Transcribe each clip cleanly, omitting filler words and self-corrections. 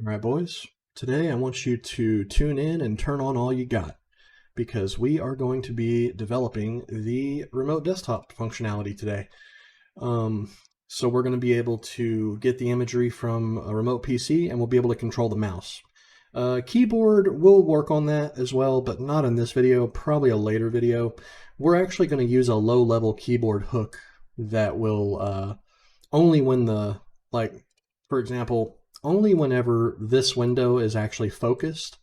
right, boys. Today I want you to tune in and turn on all you got because we are going to be developing the remote desktop functionality today. So we're going to be able to get the imagery from a remote PC and we'll be able to control the mouse. Keyboard, we'll work on that as well, but not in this video, probably a later video. We're actually going to use a low-level keyboard hook that will only when the, for example, only whenever this window is actually focused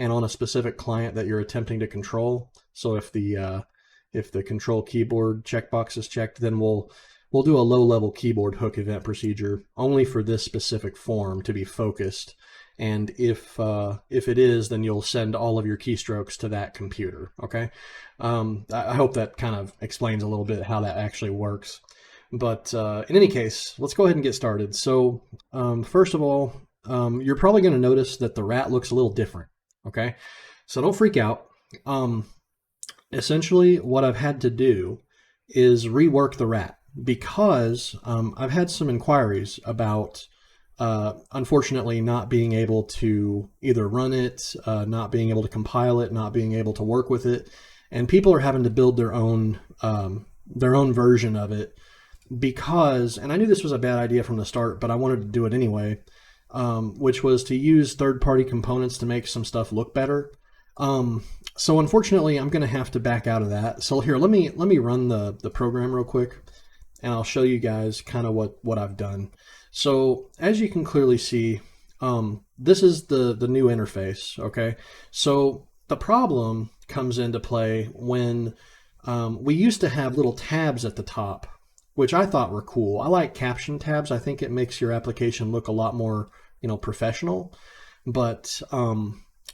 and on a specific client that you're attempting to control. So if the control keyboard checkbox is checked, then we'll do a low-level keyboard hook event procedure only for this specific form to be focused. And if it is, then you'll send all of your keystrokes to that computer. Okay. I hope that kind of explains a little bit how that actually works. But in any case, let's go ahead and get started. So first of all, you're probably going to notice that the rat looks a little different. Okay, so don't freak out. Essentially, what I've had to do is rework the rat because I've had some inquiries about, unfortunately, not being able to either run it, not being able to compile it, not being able to work with it, and people are having to build their own version of it. Because, and I knew this was a bad idea from the start, but I wanted to do it anyway, which was to use third-party components to make some stuff look better. So unfortunately, I'm going to have to back out of that. So here, let me run the program real quick, and I'll show you guys kind of what I've done. So as you can clearly see, this is the new interface. Okay, so the problem comes into play when we used to have little tabs at the top, which I thought were cool. I like caption tabs. I think it makes your application look a lot more, professional. But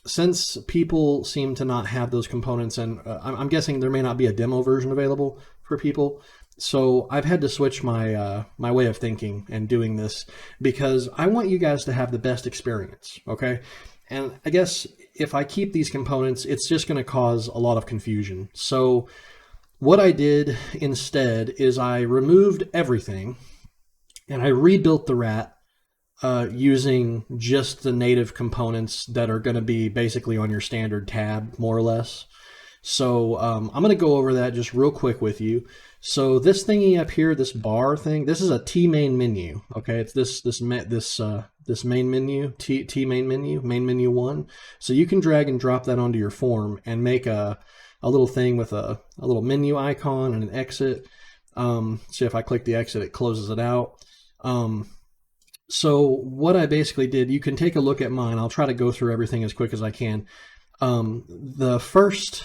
since people seem to not have those components, and I'm guessing there may not be a demo version available for people, so I've had to switch my my way of thinking and doing this because I want you guys to have the best experience. Okay, and I guess if I keep these components, it's just going to cause a lot of confusion. So what I did instead is I removed everything and I rebuilt the rat using just the native components that are going to be basically on your standard tab, more or less. So I'm going to go over that just real quick with you. So this thingy up here, this bar thing, this is a T main menu. Okay, it's this main menu, T main menu 1. So you can drag and drop that onto your form and make a little thing with a little menu icon and an exit. So if I click the exit, it closes it out. So what I basically did, you can take a look at mine. I'll try to go through everything as quick as I can. The first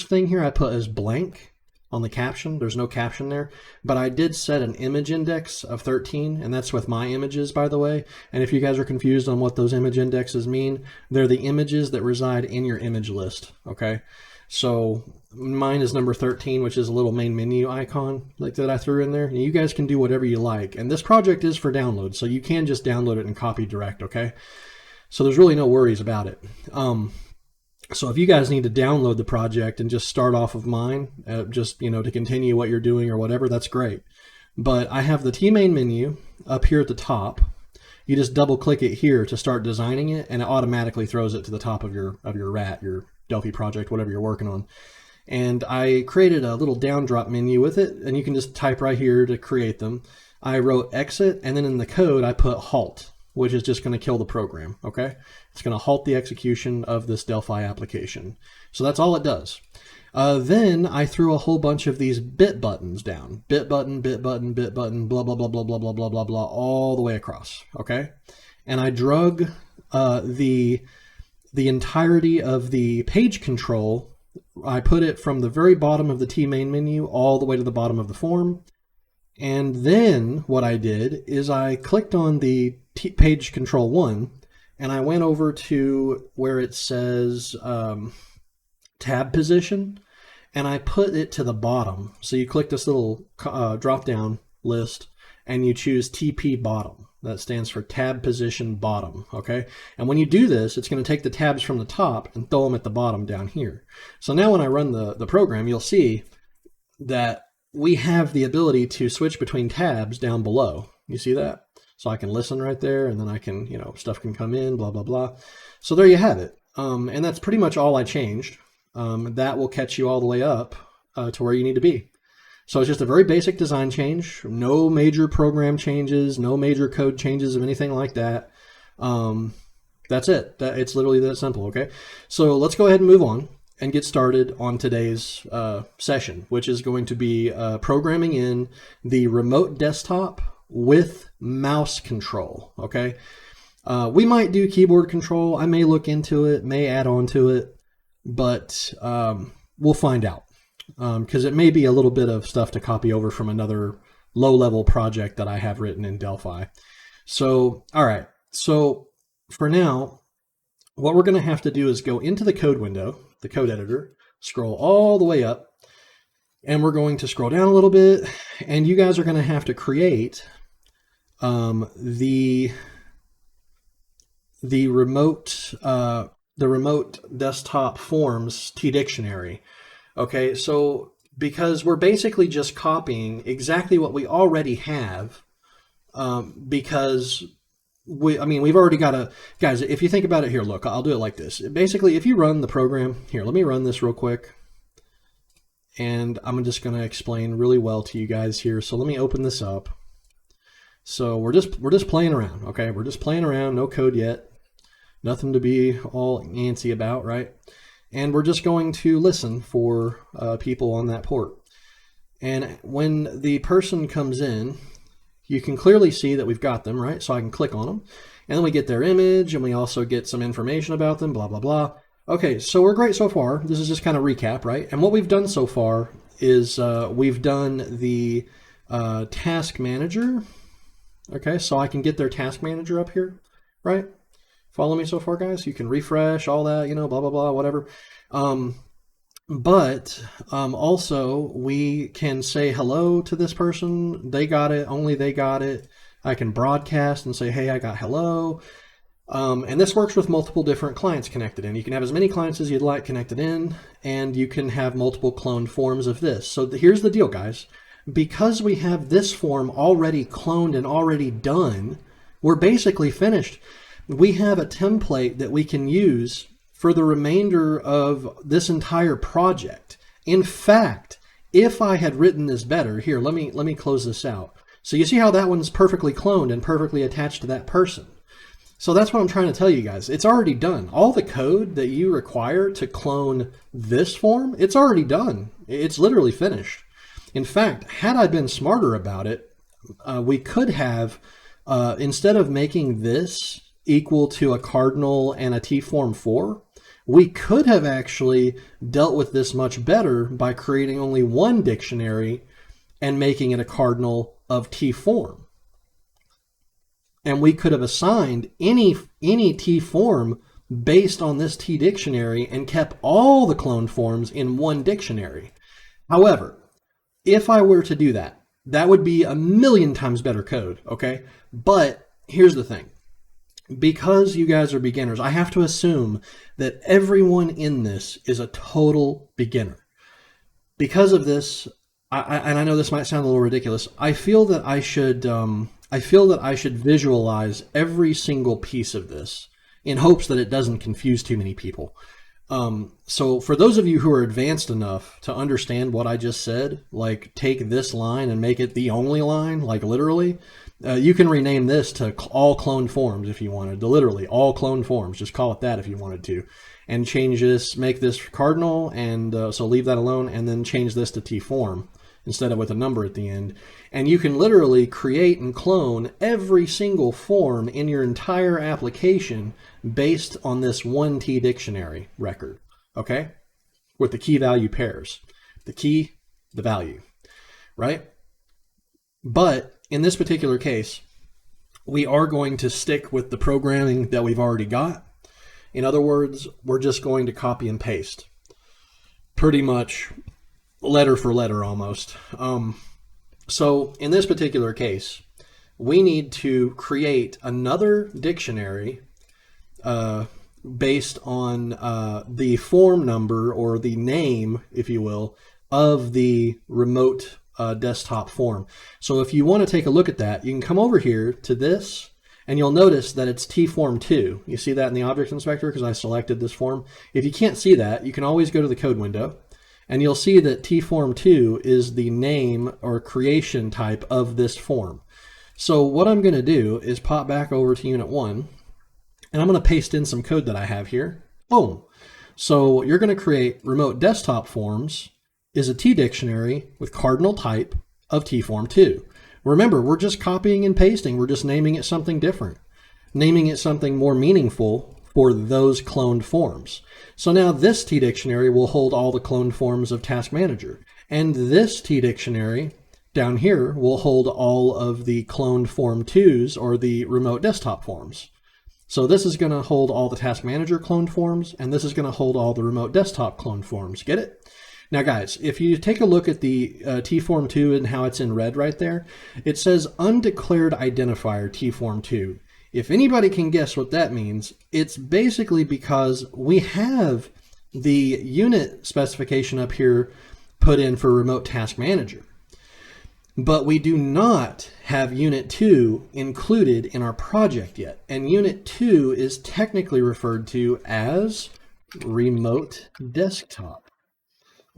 thing here I put is blank on the caption. There's no caption there, but I did set an image index of 13, and that's with my images, by the way. And if you guys are confused on what those image indexes mean, they're the images that reside in your image list. Okay. So mine is number 13, which is a little main menu icon like that I threw in there. And you guys can do whatever you like. And this project is for download, so you can just download it and copy direct, okay? So there's really no worries about it. So if you guys need to download the project and just start off of mine, just to continue what you're doing or whatever, that's great. But I have the T main menu up here at the top. You just double click it here to start designing it, and it automatically throws it to the top of your rat, your Delphi project, whatever you're working on. And I created a little down drop menu with it, and you can just type right here to create them. I wrote exit, and then in the code I put halt, which is just going to kill the program. Okay, it's going to halt the execution of this Delphi application. So that's all it does. Then I threw a whole bunch of these bit buttons down. Bit button, bit button, bit button, blah, blah, blah, blah, blah, blah, blah, blah, blah, all the way across, okay? And I drug the entirety of the page control. I put it from the very bottom of the T main menu all the way to the bottom of the form. And then what I did is I clicked on the page control 1, and I went over to where it says tab position, and I put it to the bottom. So you click this little drop down list and you choose TP bottom. That stands for tab position bottom, okay? And when you do this, it's going to take the tabs from the top and throw them at the bottom down here. So now when I run the program, you'll see that we have the ability to switch between tabs down below. You see that? So I can listen right there, and then I can, stuff can come in, blah, blah, blah. So there you have it. And that's pretty much all I changed. That will catch you all the way up to where you need to be. So it's just a very basic design change, no major program changes, no major code changes of anything like that. That's it. It's literally that simple, okay? So let's go ahead and move on and get started on today's session, which is going to be programming in the remote desktop with mouse control, okay? We might do keyboard control. I may look into it, may add on to it, but we'll find out. Because it may be a little bit of stuff to copy over from another low-level project that I have written in Delphi. So, all right. So for now, what we're going to have to do is go into the code window, the code editor, scroll all the way up, and we're going to scroll down a little bit, and you guys are going to have to create the remote desktop forms t-dictionary. Okay, so because we're basically just copying exactly what we already have, because we've already got guys, if you think about it here, look, I'll do it like this. Basically, if you run the program, here, let me run this real quick. And I'm just going to explain really well to you guys here. So let me open this up. So we're just playing around, okay? We're just playing around, no code yet. Nothing to be all antsy about, right? And we're just going to listen for people on that port. And when the person comes in, you can clearly see that we've got them, right? So I can click on them. And then we get their image, and we also get some information about them, blah, blah, blah. Okay, so we're great so far. This is just kind of recap, right? And what we've done so far is we've done the task manager. Okay, so I can get their task manager up here, right? Follow me so far, guys? You can refresh, all that, blah, blah, blah, whatever. But also, we can say hello to this person. They got it, only they got it. I can broadcast and say, hey, I got hello. And this works with multiple different clients connected in. You can have as many clients as you'd like connected in, and you can have multiple cloned forms of this. So here's the deal, guys. Because we have this form already cloned and already done, we're basically finished. We have a template that we can use for the remainder of this entire project. In fact, if I had written this better, here, let me close this out. So you see how that one's perfectly cloned and perfectly attached to that person. So that's what I'm trying to tell you guys. It's already done. All the code that you require to clone this form, it's already done. It's literally finished. In fact, had I been smarter about it, we could have, instead of making this equal to a cardinal and a T-form 4, we could have actually dealt with this much better by creating only one dictionary and making it a cardinal of T-form. And we could have assigned any T-form based on this T-dictionary and kept all the cloned forms in one dictionary. However, if I were to do that, that would be a million times better code, okay? But here's the thing. Because you guys are beginners, I have to assume that everyone in this is a total beginner. Because of this, and I know this might sound a little ridiculous, I feel that I should visualize every single piece of this in hopes that it doesn't confuse too many people. So for those of you who are advanced enough to understand what I just said, like take this line and make it the only line, like literally, you can rename this to all cloned forms if you wanted to, literally all cloned forms. Just call it that if you wanted to, and change this, make this cardinal, and so leave that alone, and then change this to T-form instead of with a number at the end. And you can literally create and clone every single form in your entire application based on this one T-dictionary record, okay? With the key value pairs. The key, the value, right? But in this particular case, we are going to stick with the programming that we've already got. In other words, we're just going to copy and paste. Pretty much letter for letter almost. So in this particular case, we need to create another dictionary based on the form number or the name, if you will, of the remote desktop form. So if you want to take a look at that, you can come over here to this, and you'll notice that it's tform2. You see that in the object inspector because I selected this form. If you can't see that, you can always go to the code window, and you'll see that tform2 is the name or creation type of this form. So what I'm going to do is pop back over to unit 1, and I'm going to paste in some code that I have here. Boom. So you're going to create remote desktop forms is a T dictionary with cardinal type of tform2. Remember, we're just copying and pasting. We're just naming it something different, naming it something more meaningful for those cloned forms. So now this T dictionary will hold all the cloned forms of Task Manager, and this T dictionary down here will hold all of the cloned form 2s or the remote desktop forms. So this is going to hold all the Task Manager cloned forms, and this is going to hold all the remote desktop cloned forms. Get it? Now guys, if you take a look at the tform2 and how it's in red right there, it says undeclared identifier tform2. If anybody can guess what that means, it's basically because we have the unit specification up here put in for remote task manager, but we do not have unit 2 included in our project yet. And unit 2 is technically referred to as remote desktop.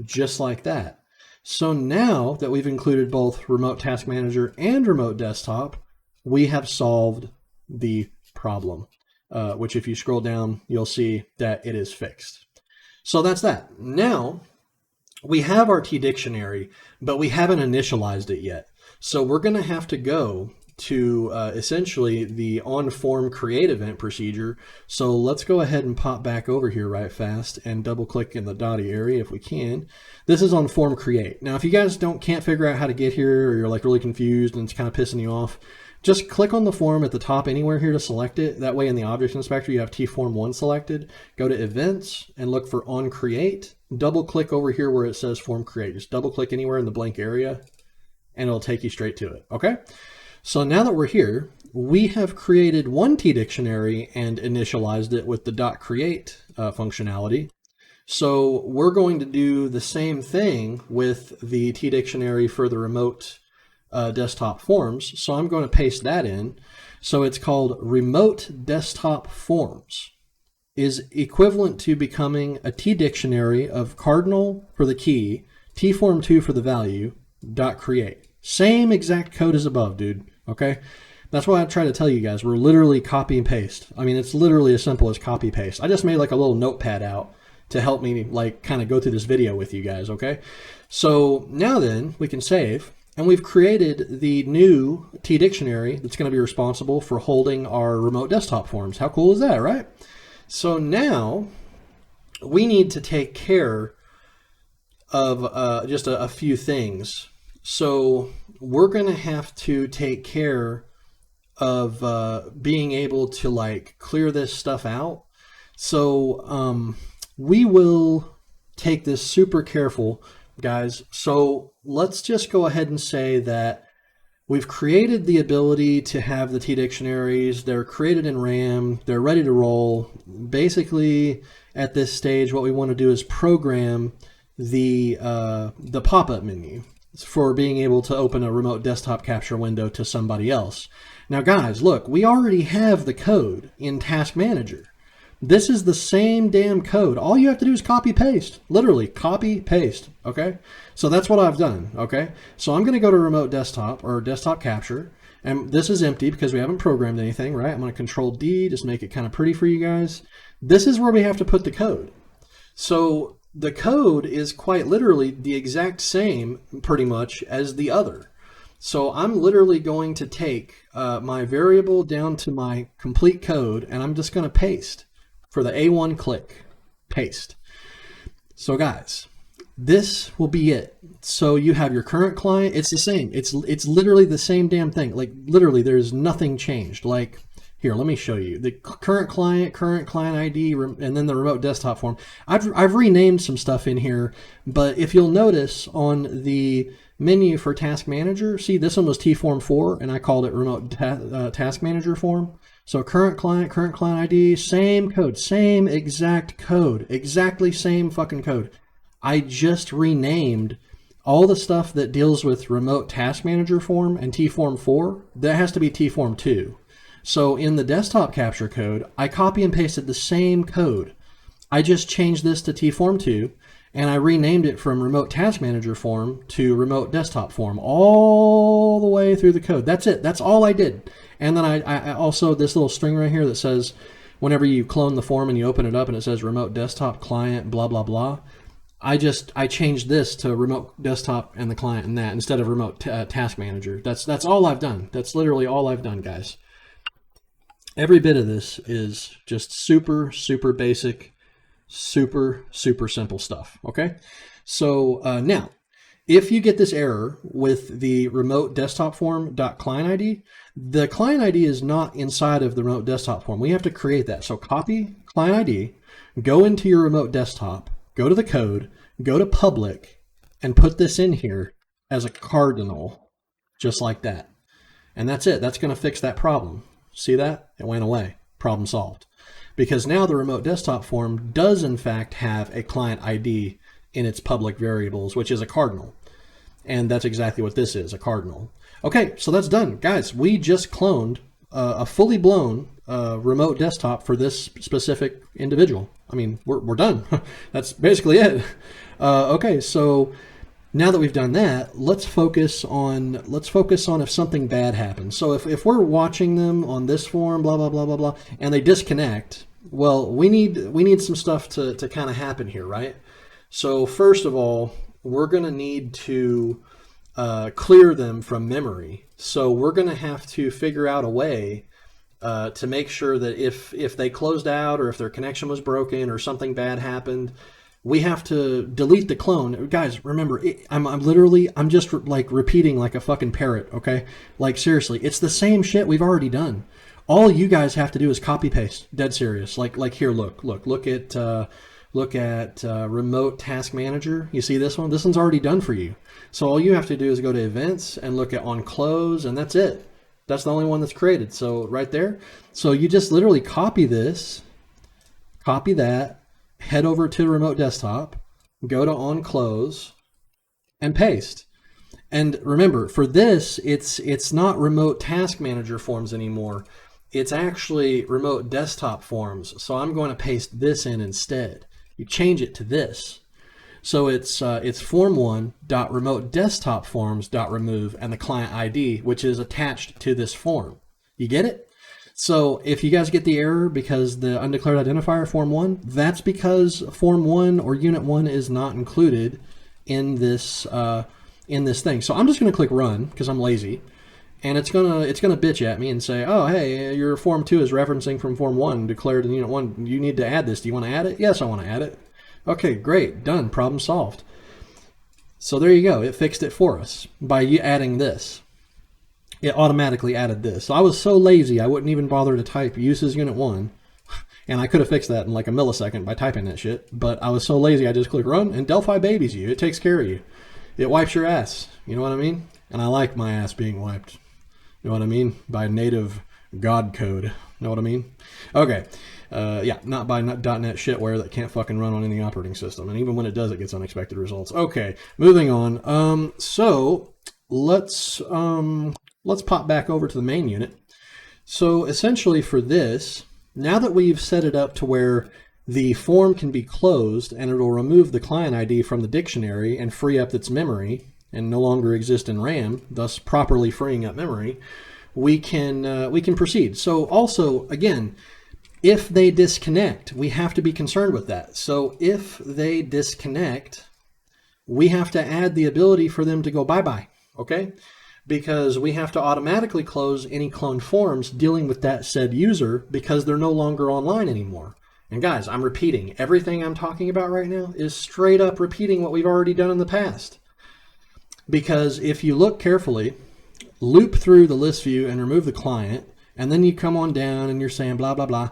Just like that. So now that we've included both remote task manager and remote desktop, we have solved the problem, which if you scroll down, you'll see that it is fixed. So that's that. Now we have our T dictionary, but we haven't initialized it yet. So we're going to have to go to essentially the on-form create event procedure. So let's go ahead and pop back over here right fast and double click in the dotty area if we can. This is on form create. Now if you guys can't figure out how to get here, or you're like really confused and it's kind of pissing you off, just click on the form at the top anywhere here to select it. That way in the object inspector you have tform1 selected. Go to events and look for on create. Double click over here where it says form create. Just double click anywhere in the blank area and it'll take you straight to it. Okay? So now that we're here, we have created one T dictionary and initialized it with the .create functionality. So we're going to do the same thing with the T dictionary for the remote desktop forms. So I'm going to paste that in. So it's called remote desktop forms is equivalent to becoming a T dictionary of cardinal for the key, tform2 for the value, .create. Same exact code as above, dude. Okay, that's why I try to tell you guys, we're literally copy and paste. I mean, it's literally as simple as copy paste. I just made like a little notepad out to help me like kind of go through this video with you guys. Okay, so now then we can save, and we've created the new T dictionary that's going to be responsible for holding our remote desktop forms. How cool is that, right? So now we need to take care of just a few things. So we're going to have to take care of being able to like clear this stuff out. So we will take this super careful, guys. So let's just go ahead and say that we've created the ability to have the T dictionaries. They're created in RAM. They're ready to roll. Basically, at this stage, what we want to do is program the pop-up menu for being able to open a remote desktop capture window to somebody else. Now guys, look, we already have the code in Task Manager. This is the same damn code. All you have to do is copy paste, literally copy paste. Okay, so that's what I've done. Okay, so I'm going to go to remote desktop or desktop capture, and this is empty because we haven't programmed anything, right? I'm going to Control D, just make it kind of pretty for you guys. This is where we have to put the code. So the code is quite literally the exact same pretty much as the other. So I'm literally going to take my variable down to my complete code, and I'm just going to paste for the A1 click, paste. So guys, this will be it. So you have your current client. It's the same. It's literally the same damn thing. Like literally there's nothing changed. Like here, let me show you the current client ID, and then the remote desktop form. I've renamed some stuff in here, but if you'll notice on the menu for Task Manager, see this one was tform4, and I called it remote Task Manager form. So current client ID, same code, same exact code, exactly same fucking code. I just renamed all the stuff that deals with remote task manager form and tform 4, that has to be tform 2. So in the desktop capture code, I copy and pasted the same code. I just changed this to tform 2, and I renamed it from remote task manager form to remote desktop form all the way through the code. That's it. That's all I did. And then I also, this little string right here that says, whenever you clone the form and you open it up and it says remote desktop client, blah, blah, blah, I changed this to remote desktop and the client and that instead of remote task manager. That's all I've done. That's literally all I've done, guys. Every bit of this is just super, super basic, super, super simple stuff, okay? So now, if you get this error with the remote desktop form.client ID, the client ID is not inside of the remote desktop form. We have to create that. So copy client ID, go into your remote desktop, go to the code, go to public, and put this in here as a cardinal, just like that. And that's it. That's going to fix that problem. See that? It went away. Problem solved. Because now the remote desktop form does in fact have a client ID in its public variables, which is a cardinal. And that's exactly what this is, a cardinal. Okay, so that's done. Guys, we just cloned a fully blown remote desktop for this specific individual. I mean, we're done. That's basically it. Okay, so now that we've done that, let's focus on if something bad happens. So if we're watching them on this form, blah blah blah blah blah, and they disconnect, well, we need some stuff to kind of happen here, right? So first of all, we're going to need to clear them from memory. So we're going to have to figure out a way to make sure that if they closed out or if their connection was broken or something bad happened, we have to delete the clone. Guys, remember, I'm just like repeating like a fucking parrot, okay? Like seriously, it's the same shit we've already done. All you guys have to do is copy paste. Dead serious. Like here, look at remote task manager. You see this one? This one's already done for you. So all you have to do is go to events and look at on close, and that's it. That's the only one that's created. So right there. So you just literally copy this, copy that, head over to remote desktop, go to on close, and paste. And remember, for this, it's not remote task manager forms anymore. It's actually remote desktop forms. So I'm going to paste this in instead. You change it to this. So it's form1.remote desktop forms.remove and the client ID, which is attached to this form. You get it? So if you guys get the error because the undeclared identifier form 1, that's because form 1 or unit 1 is not included in this thing. So I'm just going to click run because I'm lazy, and it's gonna bitch at me and say, oh hey, your form 2 is referencing from form 1 declared in unit 1. You need to add this. Do you want to add it? Yes, I want to add it. Okay, great, done, problem solved. So there you go. It fixed it for us by you adding this. It automatically added this. So I was so lazy, I wouldn't even bother to type uses unit 1. And I could have fixed that in like a millisecond by typing that shit. But I was so lazy, I just click run, and Delphi babies you. It takes care of you. It wipes your ass. You know what I mean? And I like my ass being wiped. You know what I mean? By native God code. You know what I mean? Okay. Yeah, not by .NET shitware that can't fucking run on any operating system. And even when it does, it gets unexpected results. Okay, moving on. So let's pop back over to the main unit. So essentially for this, now that we've set it up to where the form can be closed and it'll remove the client ID from the dictionary and free up its memory and no longer exist in RAM, thus properly freeing up memory, we can proceed. So also, again, if they disconnect, we have to be concerned with that. So if they disconnect, we have to add the ability for them to go bye-bye, okay? Because we have to automatically close any cloned forms dealing with that said user because they're no longer online anymore. And guys, I'm repeating. Everything I'm talking about right now is straight up repeating what we've already done in the past. Because if you look carefully, loop through the list view and remove the client, and then you come on down and you're saying blah, blah, blah.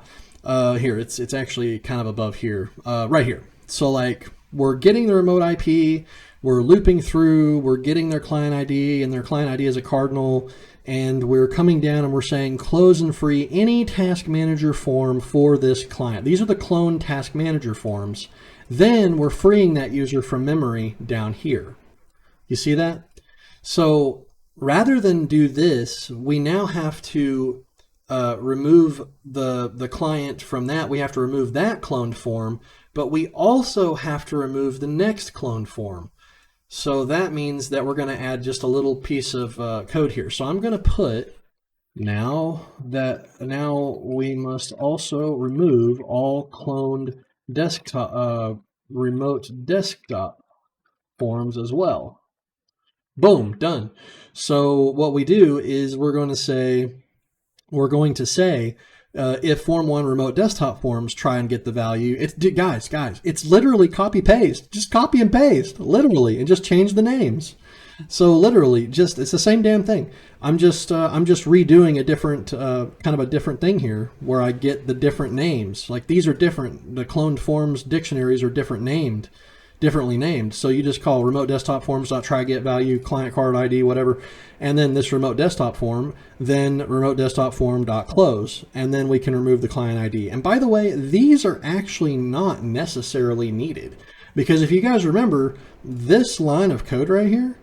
Here, it's actually kind of above here, right here. So like we're getting the remote IP, we're looping through, we're getting their client ID, and their client ID is a cardinal, and we're coming down and we're saying close and free any task manager form for this client. These are the clone task manager forms. Then we're freeing that user from memory down here. You see that? So rather than do this, we now have to remove the client from that. We have to remove that cloned form, but we also have to remove the next cloned form. So that means that we're going to add just a little piece of code here. So I'm going to put now we must also remove all cloned desktop remote desktop forms as well. Boom, done. So what we do is we're going to say if form 1 remote desktop forms try and get the value, it's guys, it's literally copy paste. Just copy and paste, literally, and just change the names. So literally, it's the same damn thing. I'm just redoing a different kind of a different thing here, where I get the different names. Like these are different. The cloned forms dictionaries are differently named. So you just call remote desktop forms.try get value, client card ID, whatever, and then this remote desktop form, then remote desktop form.close, and then we can remove the client ID. And by the way, these are actually not necessarily needed, because if you guys remember, this line of code right here,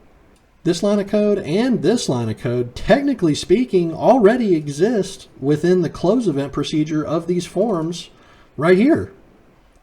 this line of code and this line of code, technically speaking, already exist within the close event procedure of these forms right here.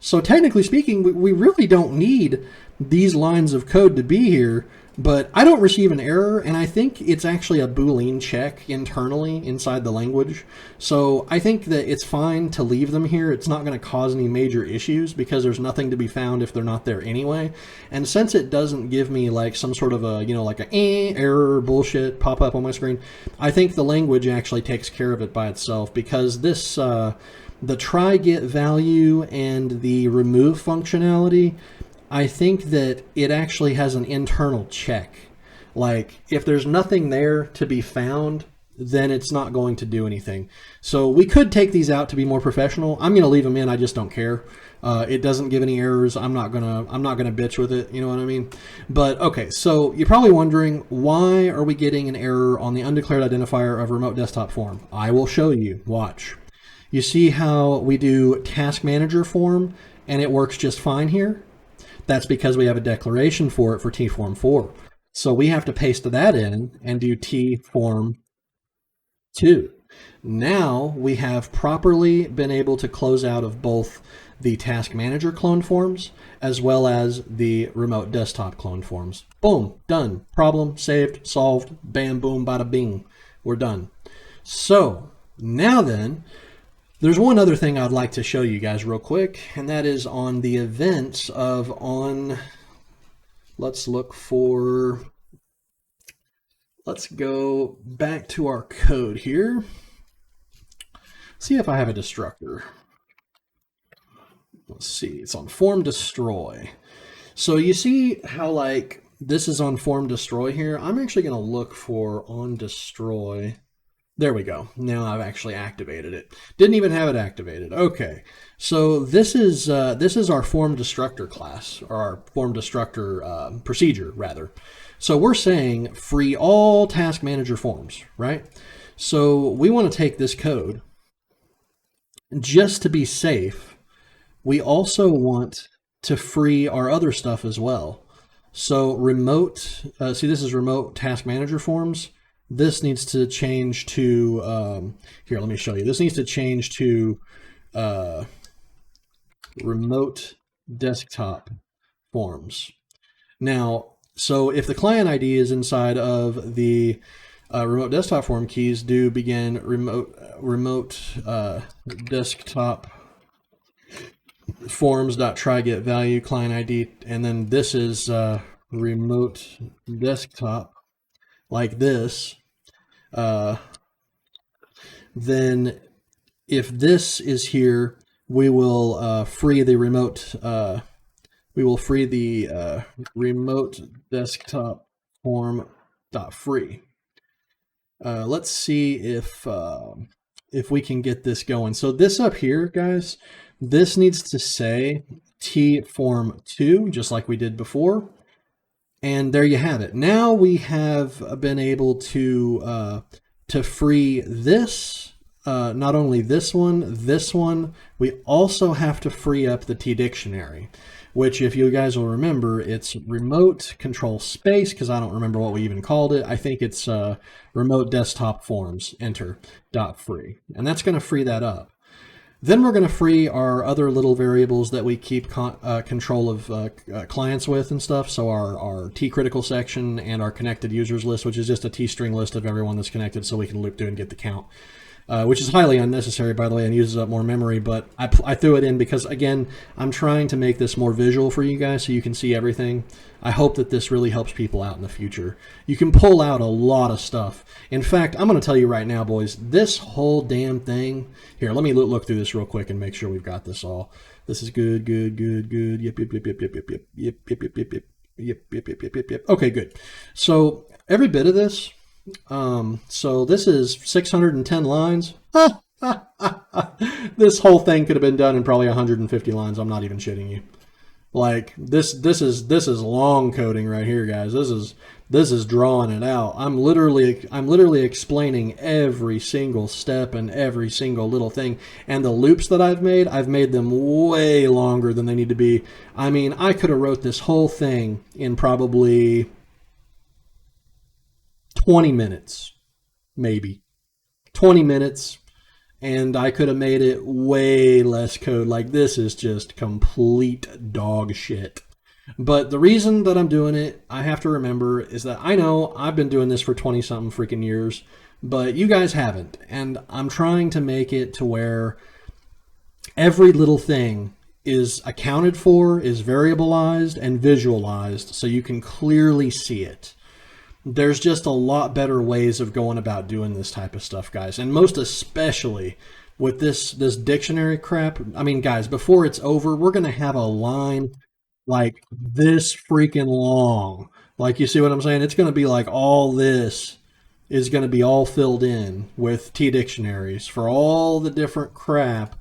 So technically speaking, we really don't need these lines of code to be here, but I don't receive an error, and I think it's actually a Boolean check internally inside the language. So I think that it's fine to leave them here. It's not going to cause any major issues because there's nothing to be found if they're not there anyway. And since it doesn't give me like some sort of a, like a error bullshit pop up on my screen, I think the language actually takes care of it by itself, because this, the try get value and the remove functionality, I think that it actually has an internal check. Like if there's nothing there to be found, then it's not going to do anything. So we could take these out to be more professional. I'm going to leave them in. I just don't care. It doesn't give any errors. I'm not gonna bitch with it. You know what I mean? But okay, so you're probably wondering, why are we getting an error on the undeclared identifier of remote desktop form? I will show you. Watch. You see how we do task manager form and it works just fine here? That's because we have a declaration for it for tform4. So we have to paste that in and do tform2. Now we have properly been able to close out of both the task manager clone forms as well as the remote desktop clone forms. Boom, done. Problem saved, solved, bam, boom, bada bing. We're done. So now then, there's one other thing I'd like to show you guys real quick, and that is on the events of let's go back to our code here. See if I have a destructor. Let's see, it's on form destroy. So you see how like this is on form destroy here? I'm actually going to look for on destroy. There we go. Now I've actually activated it. Didn't even have it activated. Okay, so this is our form destructor class, or our form destructor procedure rather. So we're saying free all task manager forms, right? So we want to take this code. Just to be safe, we also want to free our other stuff as well. So remote, see this is remote task manager forms. This needs to change to, here, let me show you. This needs to change to remote desktop forms. Now, so if the client ID is inside of the remote desktop form keys, do begin remote desktop forms.try get value client ID, and then this is remote desktop like this, then if this is here, we will free the remote. We will free the remote desktop form dot free. Let's see if we can get this going. So this up here, guys, this needs to say tform2, just like we did before. And there you have it. Now we have been able to free this, not only this one, we also have to free up the T dictionary. which if you guys will remember, it's remote control space, because I don't remember what we even called it. I think it's remote desktop forms, enter, .free. And that's going to free that up. Then we're going to free our other little variables that we keep control of clients with and stuff. So our t-critical section and our connected users list, which is just a t-string list of everyone that's connected, so we can loop through and get the count. Which is highly unnecessary, by the way, and uses up more memory, but I threw it in because, again, I'm trying to make this more visual for you guys so you can see everything. I hope that this really helps people out in the future. You can pull out a lot of stuff. In fact, I'm going to tell you right now, boys, this whole damn thing... Here, let me look through this real quick and make sure we've got this all. This is good, good, good, good. Yep, yep, yep, yep, yep, yep, yep, yep, yep, yep, yep, yep, yep, yep, yep, yep, yep. Okay, good. So every bit of this... so this is 610 lines. This whole thing could have been done in probably 150 lines. I'm not even shitting you. Like this is long coding right here, guys. This is drawing it out. I'm literally explaining every single step and every single little thing. And the loops that I've made them way longer than they need to be. I mean, I could have wrote this whole thing in probably 20 minutes, maybe 20 minutes, and I could have made it way less code. Like, this is just complete dog shit. But the reason that I'm doing it, I have to remember, is that I know I've been doing this for 20 something freaking years, but you guys haven't. And I'm trying to make it to where every little thing is accounted for, is variabilized and visualized, so you can clearly see it. There's just a lot better ways of going about doing this type of stuff, guys. And most especially with this dictionary crap. I mean, guys, before it's over, we're going to have a line like this freaking long. Like, you see what I'm saying? It's going to be like all this is going to be all filled in with T-dictionaries for all the different crap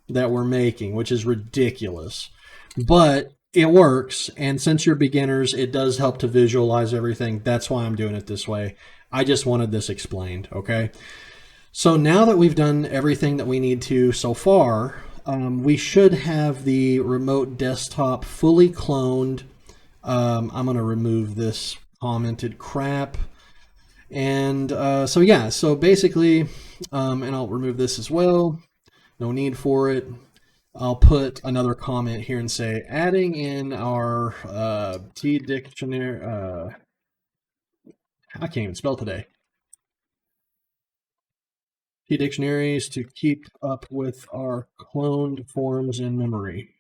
that we're making, which is ridiculous. But it works, and since you're beginners, it does help to visualize everything. That's why I'm doing it this way. I just wanted this explained, okay? So now that we've done everything that we need to so far, we should have the remote desktop fully cloned. I'm going to remove this commented crap. And so yeah, so basically, and I'll remove this as well. No need for it. I'll put another comment here and say, adding in our T-dictionary, I can't even spell today. T-dictionaries to keep up with our cloned forms in memory.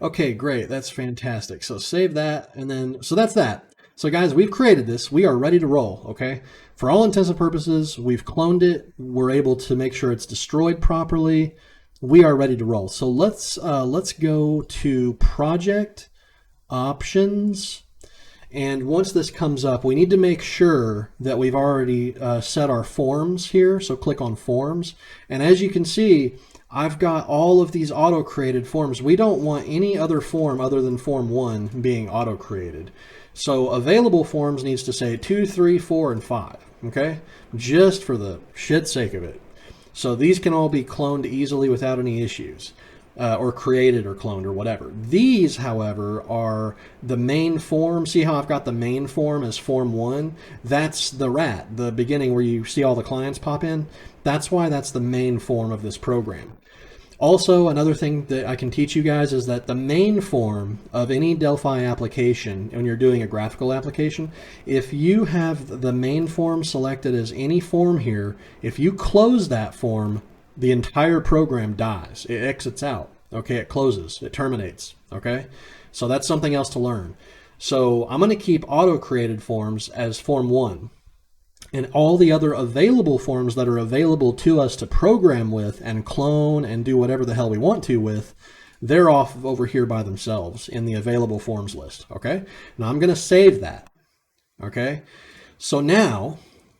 Okay, great. That's fantastic. So save that, and then, so that's that. So guys, we've created this. We are ready to roll, okay? For all intents and purposes, we've cloned it. We're able to make sure it's destroyed properly. We are ready to roll. So let's go to project options. And once this comes up, we need to make sure that we've already set our forms here. So click on forms. And as you can see, I've got all of these auto-created forms. We don't want any other form other than form 1 being auto-created. So available forms needs to say 2, 3, 4, and 5, okay? Just for the shit's sake of it. So these can all be cloned easily without any issues, or created or cloned or whatever. These, however, are the main form. See how I've got the main form as form 1? That's the rat, the beginning where you see all the clients pop in. That's why that's the main form of this program. Also, another thing that I can teach you guys is that the main form of any Delphi application, when you're doing a graphical application, if you have the main form selected as any form here, if you close that form, the entire program dies. It exits out. Okay, it closes. It terminates. Okay, so that's something else to learn. So I'm going to keep auto-created forms as form 1. And all the other available forms that are available to us to program with and clone and do whatever the hell we want to with, they're off over here by themselves in the available forms list, okay? Now I'm going to save that, okay? So now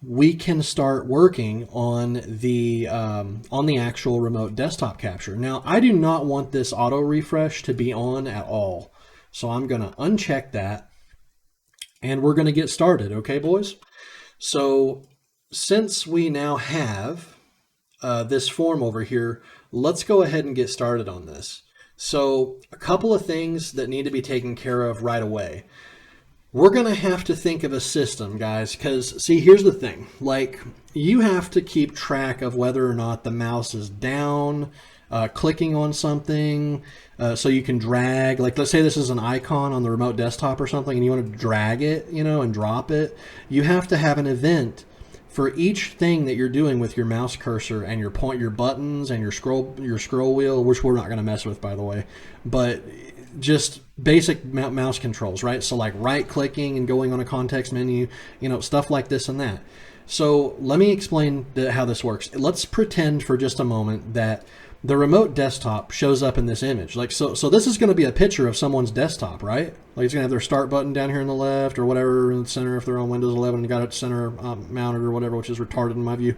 we can start working on the actual remote desktop capture. Now, I do not want this auto refresh to be on at all. So I'm going to uncheck that, and we're going to get started, okay, boys? So since we now have this form over here, let's go ahead and get started on this. So a couple of things that need to be taken care of right away. We're going to have to think of a system, guys, because, see, here's the thing. Like, you have to keep track of whether or not the mouse is down, clicking on something, so you can drag. Like, let's say this is an icon on the remote desktop or something, and you want to drag it, you know, and drop it. You have to have an event for each thing that you're doing with your mouse cursor and your buttons and your scroll wheel, which we're not going to mess with, by the way, but just basic mouse controls, right? So like right clicking and going on a context menu, you know, stuff like this and that. So let me explain how this works. Let's pretend for just a moment that the remote desktop shows up in this image. Like, so this is going to be a picture of someone's desktop, right? Like, it's going to have their start button down here in the left or whatever in the center if they're on Windows 11 and got it center mounted or whatever, which is retarded in my view.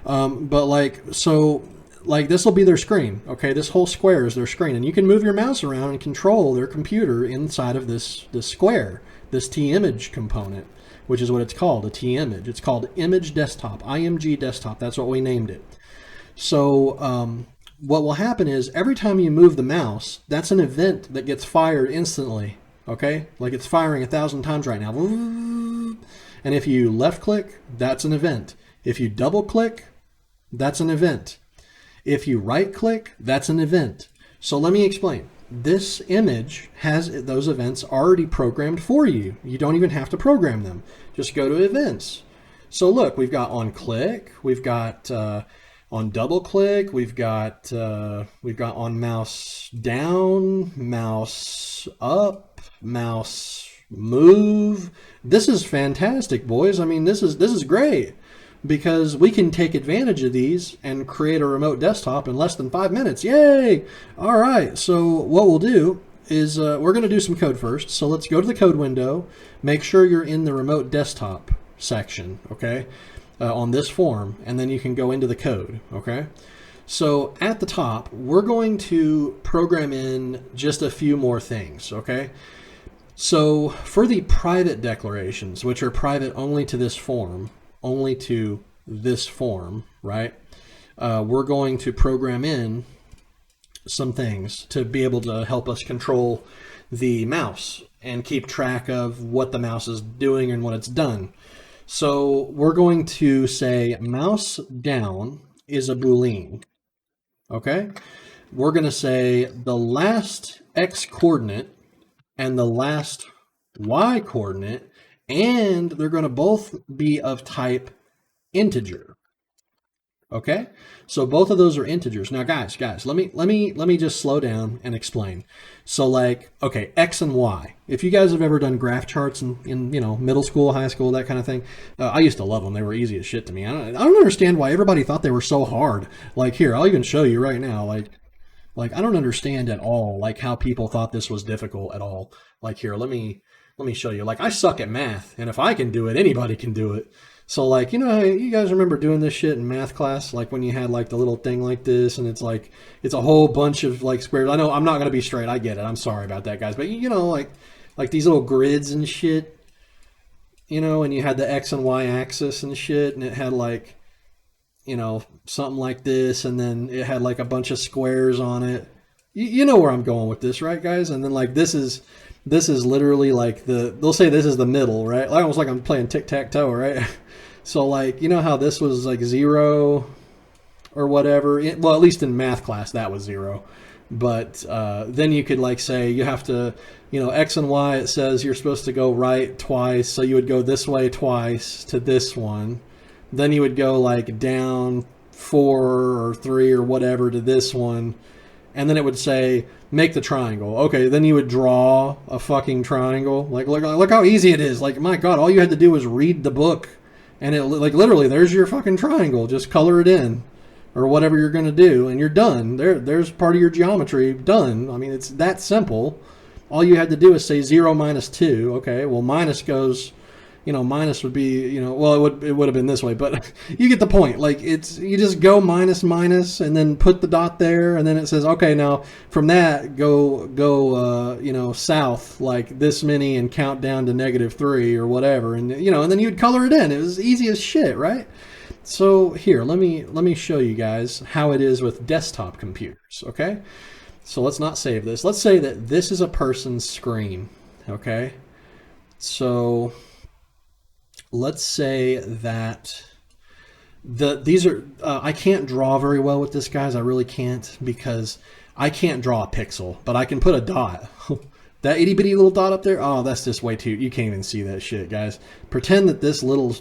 But like, so like this will be their screen. Okay, this whole square is their screen, and you can move your mouse around and control their computer inside of this square, this T-image component, which is what it's called, a T-image. It's called Image Desktop, IMG Desktop. That's what we named it. So what will happen is every time you move the mouse, that's an event that gets fired instantly. Okay, like it's firing 1,000 times right now. And if you left click, that's an event. If you double click, that's an event. If you right click, that's an event. So let me explain. This image has those events already programmed for you. You don't even have to program them. Just go to events. So look, we've got on click, we've got on double click, we've got on mouse down, mouse up, mouse move. This is fantastic, boys. I mean, this is great, because we can take advantage of these and create a remote desktop in less than 5 minutes. Yay! All right, so what we'll do is we're going to do some code first. So let's go to the code window. Make sure you're in the remote desktop section, okay, on this form, and then you can go into the code, okay? So at the top, we're going to program in just a few more things, okay? So for the private declarations, which are private only to this form, right? We're going to program in some things to be able to help us control the mouse and keep track of what the mouse is doing and what it's done. So we're going to say mouse down is a Boolean, okay? We're going to say the last X coordinate and the last Y coordinate, and they're going to both be of type integer. Okay, so both of those are integers. Now, guys, let me just slow down and explain. So, like, okay, X and Y. If you guys have ever done graph charts in you know, middle school, high school, that kind of thing, I used to love them. They were easy as shit to me. I don't understand why everybody thought they were so hard. Like, here, I'll even show you right now. Like I don't understand at all, like, how people thought this was difficult at all. Like, here, let me show you. Like, I suck at math, and if I can do it, anybody can do it. So, like, you know, you guys remember doing this shit in math class? Like, when you had, like, the little thing like this, and it's like, it's a whole bunch of, like, squares. I know I'm not going to be straight. I get it. I'm sorry about that, guys. But, you know, like these little grids and shit, you know, and you had the X and Y axis and shit, and it had, like, you know, something like this, and then it had, like, a bunch of squares on it. You know where I'm going with this, right, guys? And then, like, this is literally, like, they'll say this is the middle, right? Like, almost like I'm playing tic-tac-toe, right? So, like, you know how this was, like, 0 or whatever? Well, at least in math class, that was 0. But then you could, like, say you have to, you know, X and Y, it says you're supposed to go right twice. So you would go this way twice to this one. Then you would go, like, down 4 or 3 or whatever to this one. And then it would say, make the triangle. Okay, then you would draw a fucking triangle. Like, look how easy it is. Like, my God, all you had to do was read the book. And it, like, literally, there's your fucking triangle. Just color it in, or whatever you're going to do, and you're done. There's part of your geometry done. I mean, it's that simple. All you had to do is say 0 minus 2. Okay, well, minus goes, you know, minus would be, you know, well, it would have been this way, but you get the point. Like, it's, you just go minus, and then put the dot there, and then it says, okay, now from that, go, you know, south, like this many, and count down to -3 or whatever, and, you know, and then you'd color it in. It was easy as shit, right? So here, let me show you guys how it is with desktop computers, okay? So let's not save this. Let's say that this is a person's screen, okay? So let's say that these are, I can't draw very well with this, guys. I really can't, because I can't draw a pixel, but I can put a dot. That itty bitty little dot up there, oh, that's just way too, you can't even see that shit, guys. Pretend that this little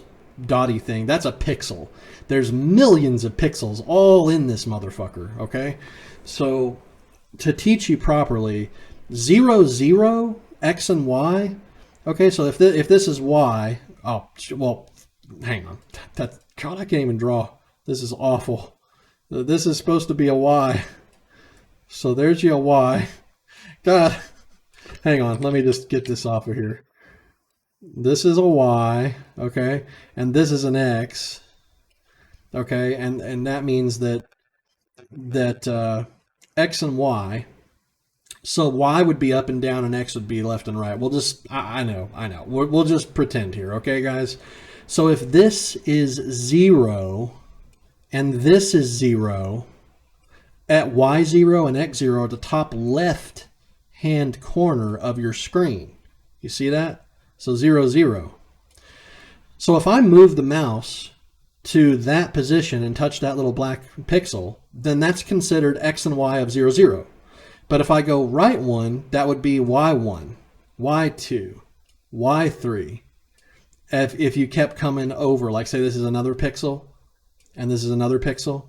dotty thing, that's a pixel. There's millions of pixels all in this motherfucker, okay? So to teach you properly, 0, 0, X and Y, okay, so if this is Y, oh, well, hang on. God, I can't even draw. This is awful. This is supposed to be a Y. So there's your Y. God, hang on. Let me just get this off of here. This is a Y, okay? And this is an X, okay? And that means that X and Y, so Y would be up and down and X would be left and right. We'll just, I know. We'll just pretend here, okay, guys? So if this is 0 and this is 0, at Y0 and X0 at the top left hand corner of your screen. You see that? So 0, 0. So if I move the mouse to that position and touch that little black pixel, then that's considered X and Y of 0, 0. But if I go right one, that would be Y1, Y2, Y3. If you kept coming over, like say this is another pixel, and this is another pixel,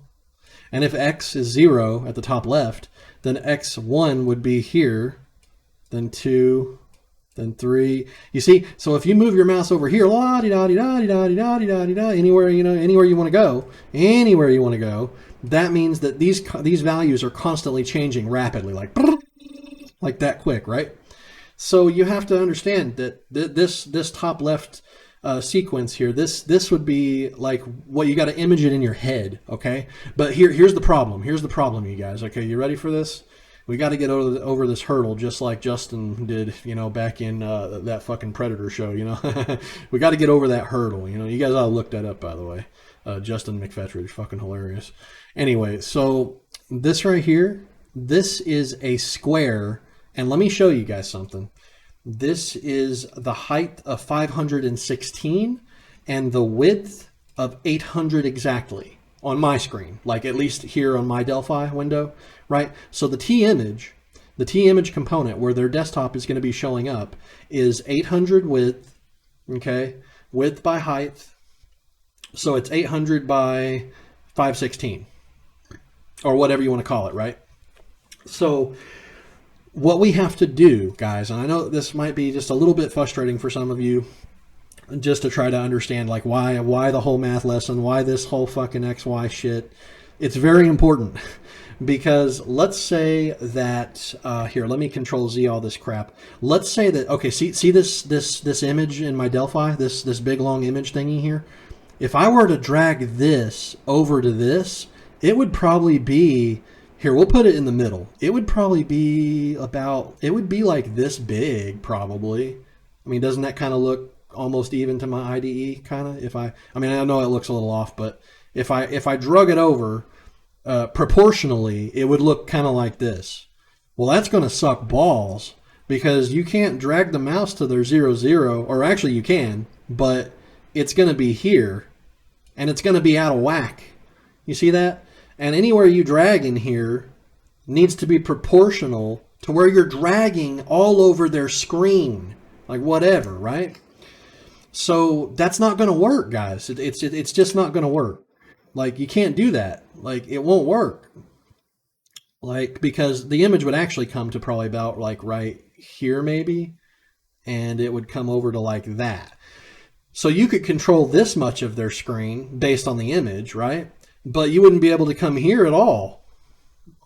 and if X is 0 at the top left, then X1 would be here, then 2, then 3. You see, so if you move your mouse over here, la-di-da-di-da-di-da-di-da-di-da-di-da, anywhere, anywhere you want to go, that means that these values are constantly changing rapidly, like that quick, right? So you have to understand that this top left sequence here, this would be like what you got to image it in your head, okay? But here's the problem. Here's the problem, you guys. Okay, you ready for this? We got to get over this hurdle, just like Justin did, back in that fucking Predator show. We got to get over that hurdle. You guys ought to look that up, by the way. Justin McFetridge, fucking hilarious. Anyway, so this right here, this is a square, and let me show you guys something. This is the height of 516 and the width of 800 exactly on my screen, like at least here on my Delphi window, right? So the T-image component where their desktop is going to be showing up is 800 width, okay, width by height. So it's 800 by 516 or whatever you want to call it, right? So what we have to do, guys, and I know this might be just a little bit frustrating for some of you, just to try to understand like why the whole math lesson, why this whole fucking XY shit. It's very important because let's say that here, let me Control Z all this crap. Let's say that, okay, see this image in my Delphi, this big long image thingy here. If I were to drag this over to this, it would probably be, here, we'll put it in the middle. It would probably be it would be like this big, probably. I mean, doesn't that kind of look almost even to my IDE, kind of? I mean, I know it looks a little off, but if I drug it over proportionally, it would look kind of like this. Well, that's going to suck balls because you can't drag the mouse to their 0, 0, or actually you can, but it's going to be here, and it's going to be out of whack. You see that? And anywhere you drag in here needs to be proportional to where you're dragging all over their screen, like whatever, right? So that's not going to work, guys. It's just not going to work. Like, you can't do that. Like, it won't work. Like, because the image would actually come to probably about like right here maybe, and it would come over to like that. So you could control this much of their screen based on the image, right? But you wouldn't be able to come here at all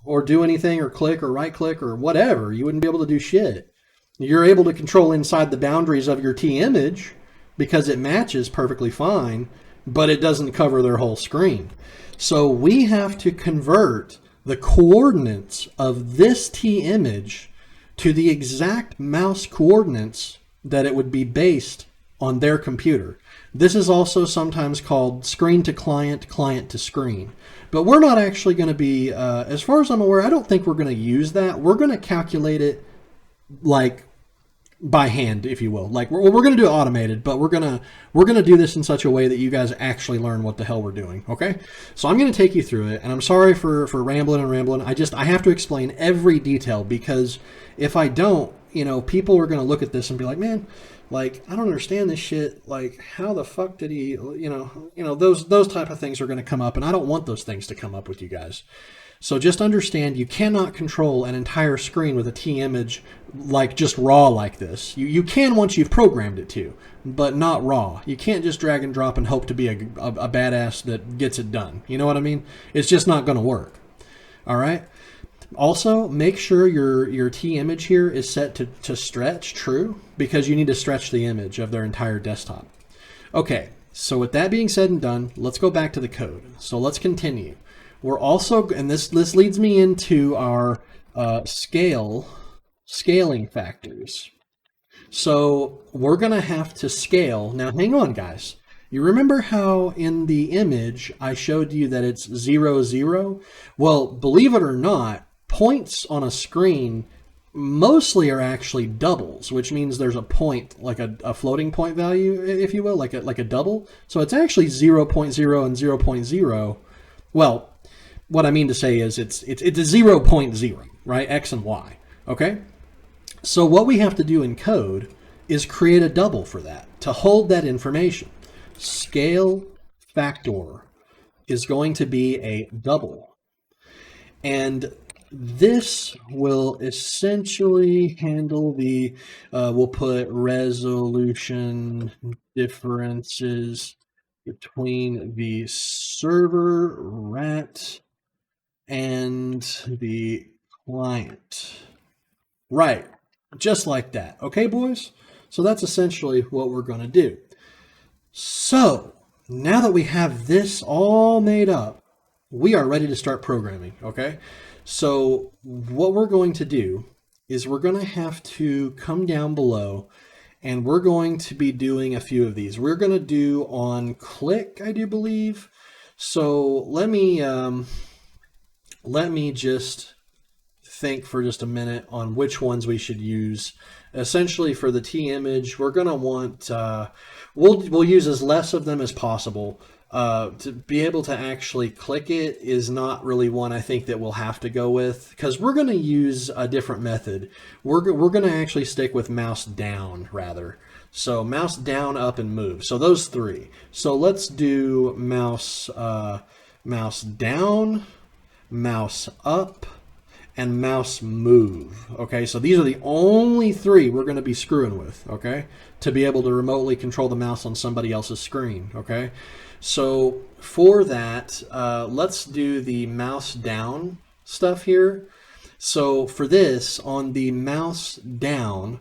or do anything or click or right click or whatever. You wouldn't be able to do shit. You're able to control inside the boundaries of your T image because it matches perfectly fine, but it doesn't cover their whole screen. So we have to convert the coordinates of this T image to the exact mouse coordinates that it would be based on their computer. This is also sometimes called screen to client, client to screen. But we're not actually going to be, as far as I'm aware, I don't think we're going to use that. We're going to calculate it like by hand, if you will. Like we're going to do it automated, but we're going to do this in such a way that you guys actually learn what the hell we're doing. Okay. So I'm going to take you through it, and I'm sorry for rambling and rambling. I have to explain every detail, because if I don't, you know, people are going to look at this and be like, man, like, I don't understand this shit. Like, how the fuck did he, you know, those type of things are going to come up, and I don't want those things to come up with you guys. So just understand, you cannot control an entire screen with a T image like just raw like this. You can once you've programmed it to, but not raw. You can't just drag and drop and hope to be a badass that gets it done. You know what I mean? It's just not going to work. All right? Also, make sure your T image here is set to stretch true, because you need to stretch the image of their entire desktop. Okay, so with that being said and done, let's go back to the code. So let's continue. We're also, and this leads me into our scaling factors. So we're going to have to scale. Now, hang on, guys. You remember how in the image I showed you that it's 0, 0? Well, believe it or not, points on a screen mostly are actually doubles, which means there's a point, like a floating point value, if you will, like a double. So it's actually 0.0 and 0.0. Well, what I mean to say is it's a 0.0, right? X and Y, okay? So what we have to do in code is create a double for that to hold that information. Scale factor is going to be a double. And this will essentially handle the, we'll put resolution differences between the server rat and the client. Right, just like that. Okay, boys? So that's essentially what we're going to do. So now that we have this all made up, we are ready to start programming, okay? So what we're going to do is we're going to have to come down below, and we're going to be doing a few of these. We're going to do on click, I do believe. So let me just think for just a minute on which ones we should use. Essentially, for the T image, we're going to want, we'll use as less of them as possible. To be able to actually click it is not really one I think that we'll have to go with, because we're going to use a different method. We're going to actually stick with mouse down rather. So mouse down, up, and move. So those three. So let's do mouse down, mouse up, and mouse move. Okay, so these are the only three we're going to be screwing with, okay, to be able to remotely control the mouse on somebody else's screen, okay? So for that, let's do the mouse down stuff here. So for this, on the mouse down,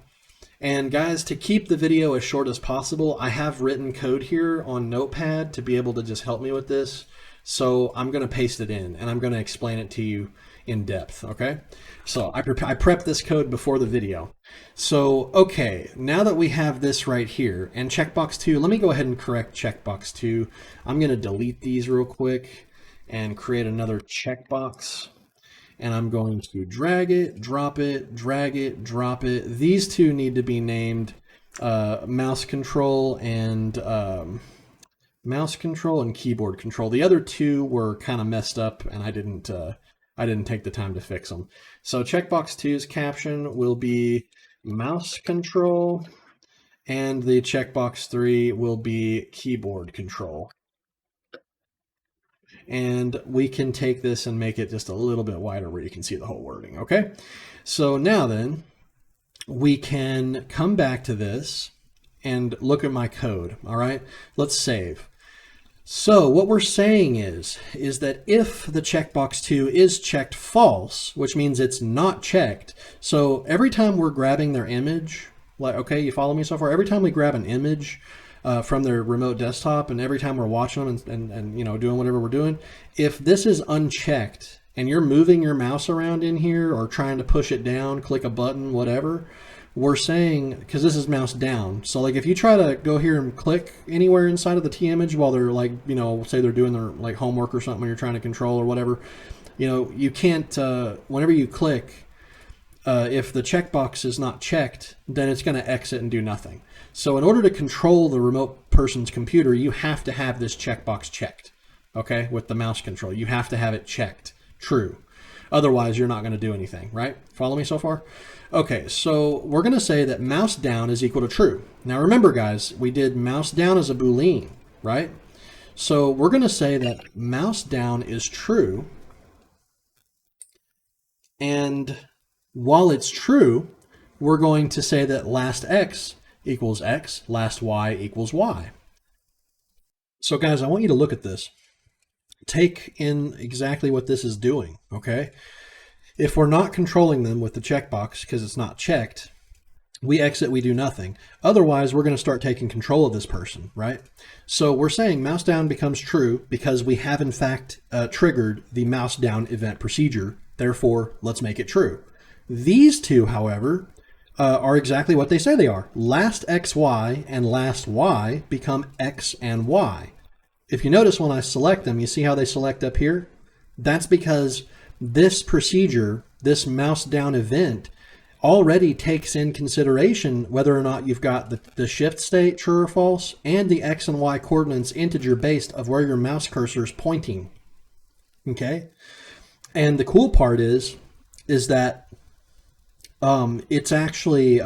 and guys, to keep the video as short as possible, I have written code here on Notepad to be able to just help me with this. So I'm going to paste it in, and I'm going to explain it to you in depth, okay? So I prepped this code before the video. So, okay, now that we have this right here, and checkbox 2, let me go ahead and correct checkbox 2. I'm going to delete these real quick and create another checkbox. And I'm going to drag it, drop it, drag it, drop it. These two need to be named mouse control and keyboard control. The other two were kind of messed up, and I didn't take the time to fix them. So checkbox 2's caption will be mouse control, and the checkbox 3 will be keyboard control. And we can take this and make it just a little bit wider where you can see the whole wording, okay? So now then, we can come back to this and look at my code, all right? Let's save. So what we're saying is that if the checkbox 2 is checked false, which means it's not checked, so every time we're grabbing their image, like, okay, you follow me so far? Every time we grab an image from their remote desktop, and every time we're watching them and you know, doing whatever we're doing, if this is unchecked and you're moving your mouse around in here or trying to push it down, click a button, whatever, we're saying, because this is mouse down, so like if you try to go here and click anywhere inside of the T image while they're like, you know, say they're doing their like homework or something when you're trying to control or whatever, you know, you can't, whenever you click, if the checkbox is not checked, then it's going to exit and do nothing. So in order to control the remote person's computer, you have to have this checkbox checked, okay, with the mouse control. You have to have it checked, true. Otherwise, you're not going to do anything, right? Follow me so far? Okay, so we're going to say that mouse down is equal to true. Now remember, guys, we did mouse down as a Boolean, right? So we're going to say that mouse down is true. And while it's true, we're going to say that last x equals x, last y equals y. So guys, I want you to look at this. Take in exactly what this is doing, okay? If we're not controlling them with the checkbox because it's not checked, we exit, we do nothing. Otherwise, we're going to start taking control of this person, right? So we're saying mouse down becomes true because we have in fact triggered the mouse down event procedure. Therefore, let's make it true. These two, however, are exactly what they say they are. Last xy and last y become x and y. If you notice when I select them, you see how they select up here? That's because this procedure, this mouse down event, already takes in consideration whether or not you've got the shift state, true or false, and the x and y coordinates integer based of where your mouse cursor is pointing. Okay? And the cool part is that it's actually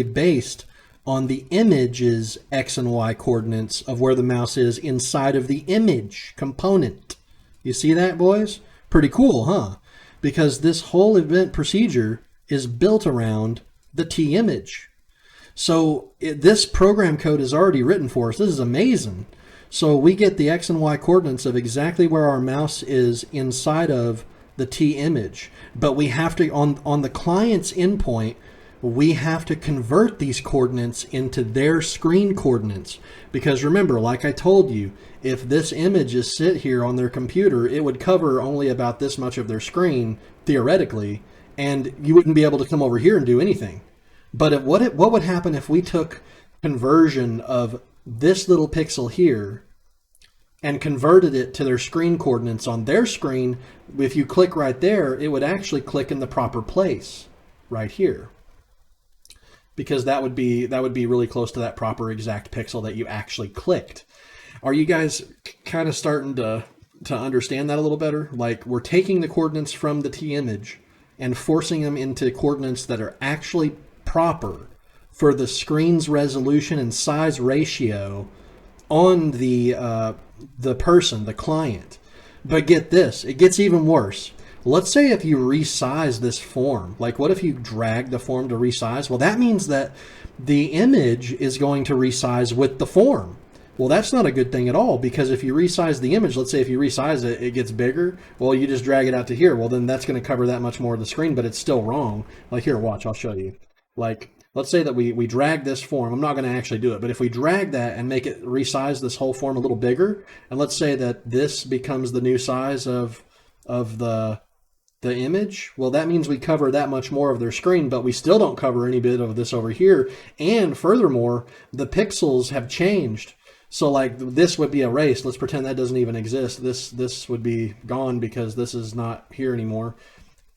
based on the image's x and y coordinates of where the mouse is inside of the image component. You see that, boys? Pretty cool, huh? Because this whole event procedure is built around the T image. So this program code is already written for us. This is amazing. So we get the x and y coordinates of exactly where our mouse is inside of the T image. But we have to, on the client's endpoint, we have to convert these coordinates into their screen coordinates. Because remember, like I told you, if this image is sit here on their computer, it would cover only about this much of their screen, theoretically, and you wouldn't be able to come over here and do anything. But what would happen if we took conversion of this little pixel here and converted it to their screen coordinates on their screen? If you click right there, it would actually click in the proper place right here, because that would be really close to that proper exact pixel that you actually clicked. Are you guys kind of starting to understand that a little better? Like, we're taking the coordinates from the T image and forcing them into coordinates that are actually proper for the screen's resolution and size ratio on the person, the client. But get this, it gets even worse. Let's say if you resize this form, like what if you drag the form to resize? Well, that means that the image is going to resize with the form. Well, that's not a good thing at all, because if you resize the image, let's say if you resize it, it gets bigger. Well, you just drag it out to here. Well, then that's going to cover that much more of the screen, but it's still wrong. Like here, watch, I'll show you. Like, let's say that we drag this form. I'm not going to actually do it, but if we drag that and make it resize this whole form a little bigger, and let's say that this becomes the new size of the image, well, that means we cover that much more of their screen, but we still don't cover any bit of this over here. And furthermore, the pixels have changed. So like this would be erased. Let's pretend that doesn't even exist. This would be gone because this is not here anymore.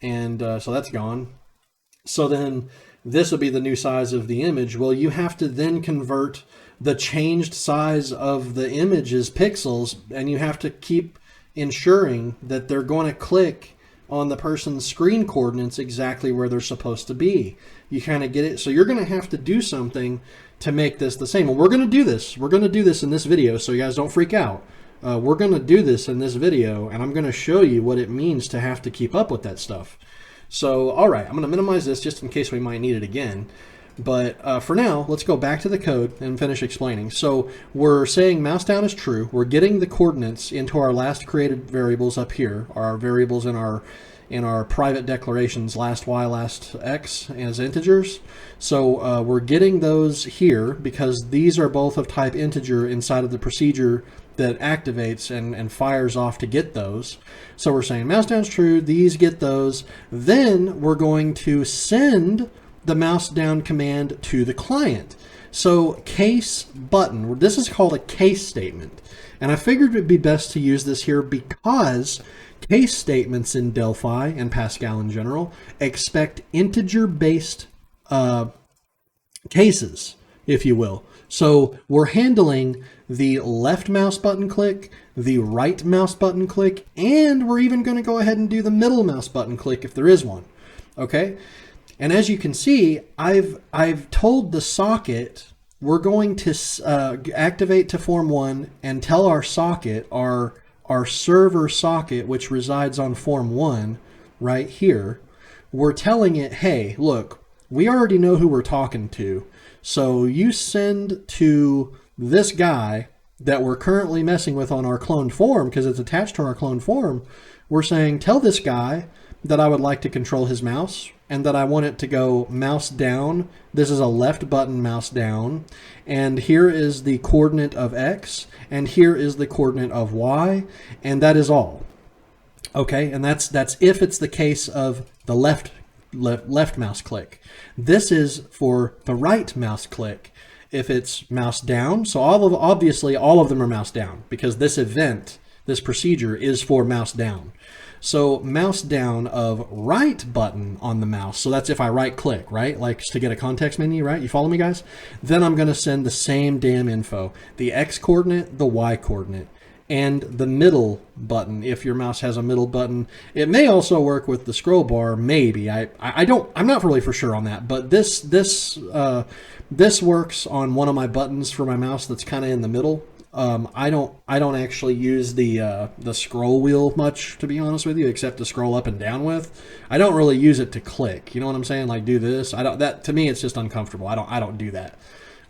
And so that's gone. So then this would be the new size of the image. Well, you have to then convert the changed size of the image's pixels, and you have to keep ensuring that they're going to click on the person's screen coordinates exactly where they're supposed to be. You kind of get it? So you're going to have to do something to make this the same. And we're going to do this. We're going to do this in this video, so you guys don't freak out. We're going to do this in this video, and I'm going to show you what it means to have to keep up with that stuff. So, all right, I'm going to minimize this just in case we might need it again. But for now, let's go back to the code and finish explaining. So we're saying mouse down is true. We're getting the coordinates into our last created variables up here, our variables in our in our private declarations last y, last x as integers. So we're getting those here because these are both of type integer inside of the procedure that activates and fires off to get those. So we're saying mouse down's true, these get those. Then we're going to send the mouse down command to the client. So case button, this is called a case statement. And I figured it'd be best to use this here because case statements in Delphi and Pascal in general expect integer-based cases, if you will. So we're handling the left mouse button click, the right mouse button click, and we're even going to go ahead and do the middle mouse button click if there is one. Okay? And as you can see, I've told the socket we're going to activate to form 1 and tell our socket, our server socket, which resides on form 1 right here, we're telling it, hey, look, we already know who we're talking to. So you send to this guy that we're currently messing with on our cloned form because it's attached to our cloned form. We're saying, tell this guy that I would like to control his mouse and that I want it to go mouse down. This is a left button mouse down. And here is the coordinate of X and here is the coordinate of Y. And that is all. Okay, and that's if it's the case of the left mouse click. This is for the right mouse click. If it's mouse down, so obviously all of them are mouse down because this event, this procedure is for mouse down. So mouse down of right button on the mouse. So that's if I right click, right? Like to get a context menu, right? You follow me, guys? Then I'm going to send the same damn info, the X coordinate, the Y coordinate, and the middle button. If your mouse has a middle button, it may also work with the scroll bar. Maybe I'm not really for sure on that, but this works on one of my buttons for my mouse that's kind of in the middle. I don't actually use the scroll wheel much, to be honest with you, except to scroll up and down with. I don't really use it to click. You know what I'm saying? Like do this. That to me it's just uncomfortable. I don't do that.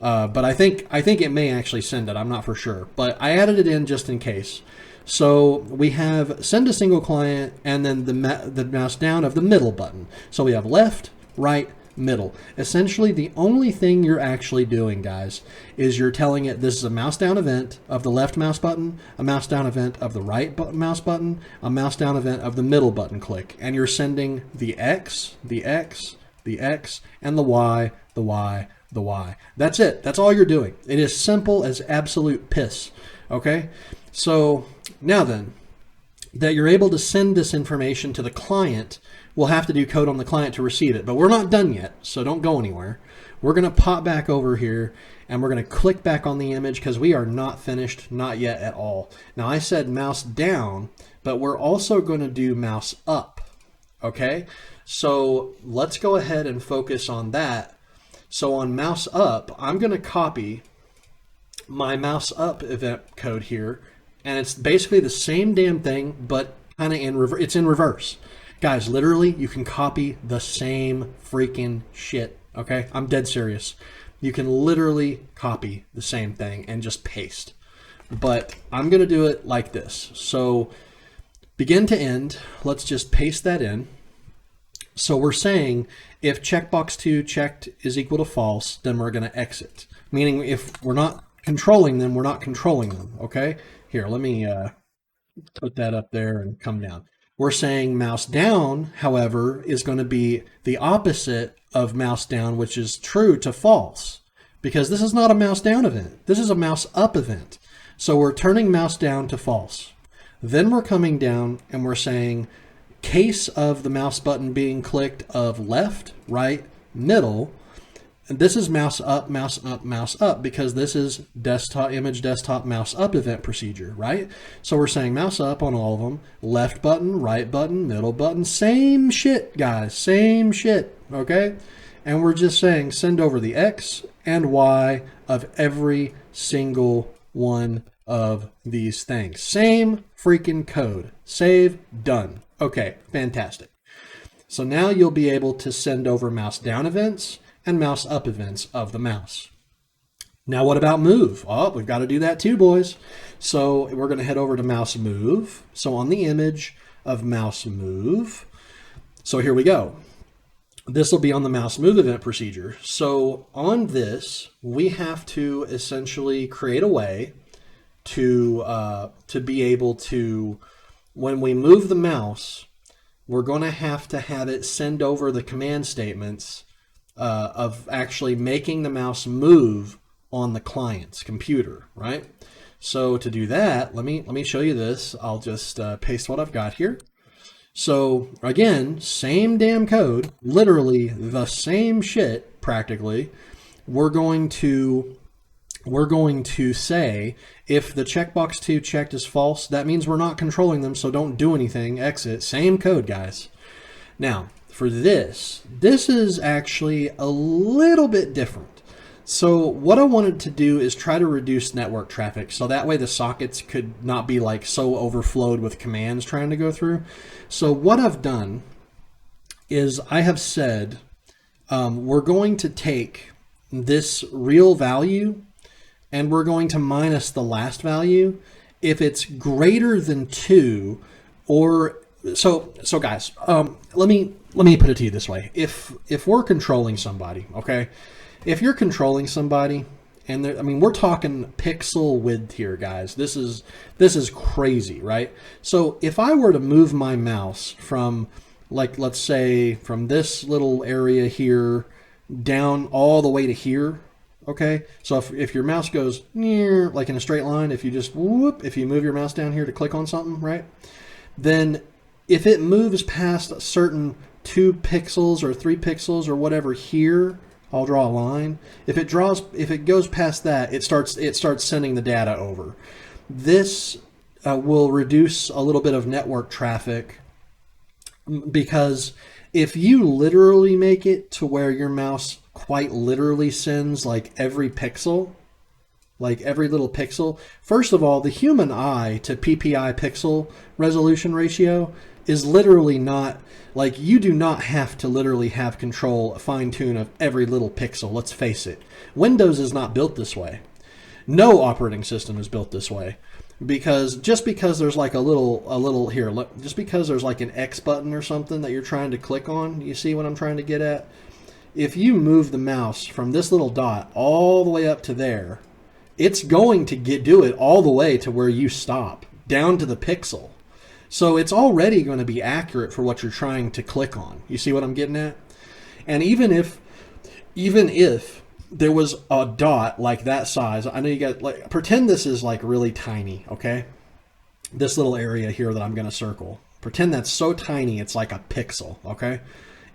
But I think it may actually send it. I'm not for sure, but I added it in just in case. So we have send a single client and then the mouse down of the middle button. So we have left, right, middle. Essentially, the only thing you're actually doing, guys, is you're telling it this is a mouse down event of the left mouse button, a mouse down event of the right mouse button, a mouse down event of the middle button click, and you're sending the X, the X, the X, and the Y, the Y, the Y. That's it. That's all you're doing. It is simple as absolute piss. Okay? So now then, that you're able to send this information to the client, we'll have to do code on the client to receive it. But we're not done yet, so don't go anywhere. We're going to pop back over here, and we're going to click back on the image because we are not finished, not yet at all. Now, I said mouse down, but we're also going to do mouse up. Okay? So let's go ahead and focus on that. So on mouse up, I'm going to copy my mouse up event code here, and it's basically the same damn thing, but kind of in reverse. It's in reverse. Guys, literally, you can copy the same freaking shit, okay? I'm dead serious. You can literally copy the same thing and just paste. But I'm going to do it like this. So begin to end, let's just paste that in. So we're saying if checkbox 2 checked is equal to false, then we're going to exit. Meaning if we're not controlling them, we're not controlling them, okay? Here, let me put that up there and come down. We're saying mouse down, however, is going to be the opposite of mouse down, which is true to false, because this is not a mouse down event. This is a mouse up event. So we're turning mouse down to false. Then we're coming down and we're saying case of the mouse button being clicked of left, right, middle. And this is mouse up, mouse up, mouse up, because this is desktop image, desktop, mouse up event procedure, right? So we're saying mouse up on all of them, left button, right button, middle button, same shit, guys, same shit, okay? And we're just saying send over the X and Y of every single one of these things. Same freaking code. Save, done. Okay, fantastic. So now you'll be able to send over mouse down events and mouse up events of the mouse. Now what about move? Oh, we've got to do that too, boys. So we're going to head over to mouse move. So on the image of mouse move, So here we go. This will be on the mouse move event procedure. So on this, we have to essentially create a way to be able to, when we move the mouse, we're going to have it send over the command statements of actually making the mouse move on the client's computer, right? So to do that, let me show you this. I'll just paste what I've got here. So again, same damn code, literally the same shit practically. We're going to say if the checkbox 2 checked is false, that means we're not controlling them, so don't do anything, exit. Same code, guys. Now, for this is actually a little bit different. So what I wanted to do is try to reduce network traffic, so that way the sockets could not be like so overflowed with commands trying to go through. So what I've done is I have said we're going to take this real value and we're going to minus the last value if it's greater than 2, or so guys, let me put it to you this way. If we're controlling somebody, okay? If you're controlling somebody, and I mean, we're talking pixel width here, guys. This is crazy, right? So if I were to move my mouse from, like, let's say from this little area here down all the way to here, okay? So if your mouse goes near, like in a straight line, if you just whoop, if you move your mouse down here to click on something, right? Then if it moves past a certain 2 pixels or 3 pixels or whatever here, I'll draw a line. If it goes past that, it starts sending the data over. This will reduce a little bit of network traffic, because if you literally make it to where your mouse quite literally sends like every pixel, like every little pixel, first of all, the human eye to PPI pixel resolution ratio is literally not, like, you do not have to literally have control, fine tune of every little pixel. Let's face it. Windows is not built this way. No operating system is built this way, because just because there's like a little here, just because there's like an X button or something that you're trying to click on, you see what I'm trying to get at? If you move the mouse from this little dot all the way up to there, it's going to do it all the way to where you stop, down to the pixel. So it's already going to be accurate for what you're trying to click on. You see what I'm getting at? And even if there was a dot like that size, I know you got, like, pretend this is like really tiny, okay? This little area here that I'm going to circle. Pretend that's so tiny it's like a pixel, okay?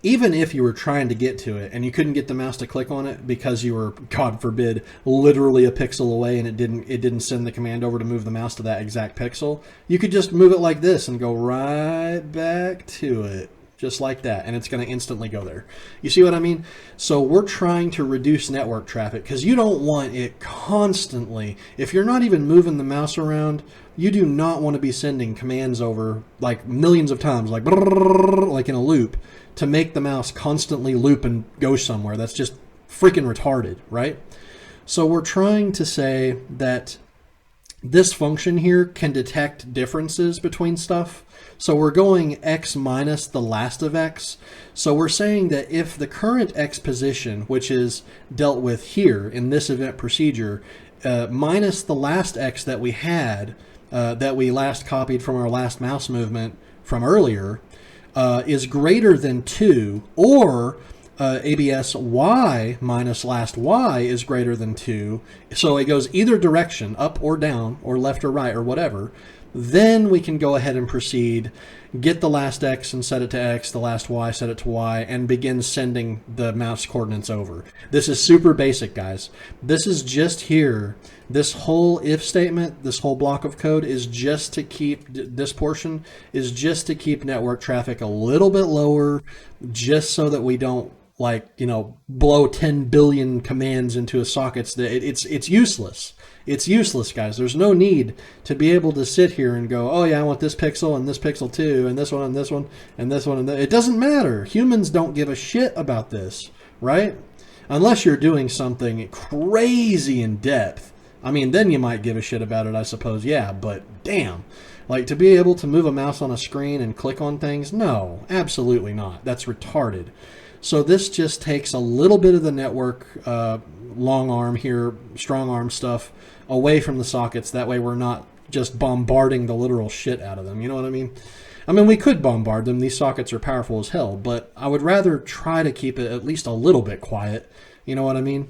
Even if you were trying to get to it and you couldn't get the mouse to click on it because you were, God forbid, literally a pixel away and it didn't send the command over to move the mouse to that exact pixel, you could just move it like this and go right back to it, just like that, and it's going to instantly go there. You see what I mean? So we're trying to reduce network traffic because you don't want it constantly. If you're not even moving the mouse around, you do not want to be sending commands over like millions of times, like in a loop, to make the mouse constantly loop and go somewhere. That's just freaking retarded, right? So we're trying to say that this function here can detect differences between stuff. So we're going x minus the last of x. So we're saying that if the current x position, which is dealt with here in this event procedure, minus the last x that we had, that we last copied from our last mouse movement from earlier, is greater than 2, or ABS y minus last y is greater than 2, so it goes either direction, up or down, or left or right, or whatever, then we can go ahead and proceed, get the last x and set it to x, the last y, set it to y, and begin sending the mouse coordinates over. This is super basic, guys. This is just here. This whole if statement, this whole block of code is just to keep, this portion is just to keep network traffic a little bit lower, just so that we don't, like, you know, blow 10 billion commands into a socket. It's useless. It's useless, guys. There's no need to be able to sit here and go, oh yeah, I want this pixel and this pixel too, and this one and this one and this one and that. It doesn't matter. Humans don't give a shit about this, right? Unless you're doing something crazy in depth. I mean, then you might give a shit about it, I suppose. Yeah, but damn. Like, to be able to move a mouse on a screen and click on things? No, absolutely not. That's retarded. So this just takes a little bit of the network long arm here, strong arm stuff away from the sockets. That way we're not just bombarding the literal shit out of them. You know what I mean? I mean, we could bombard them. These sockets are powerful as hell, but I would rather try to keep it at least a little bit quiet. You know what I mean?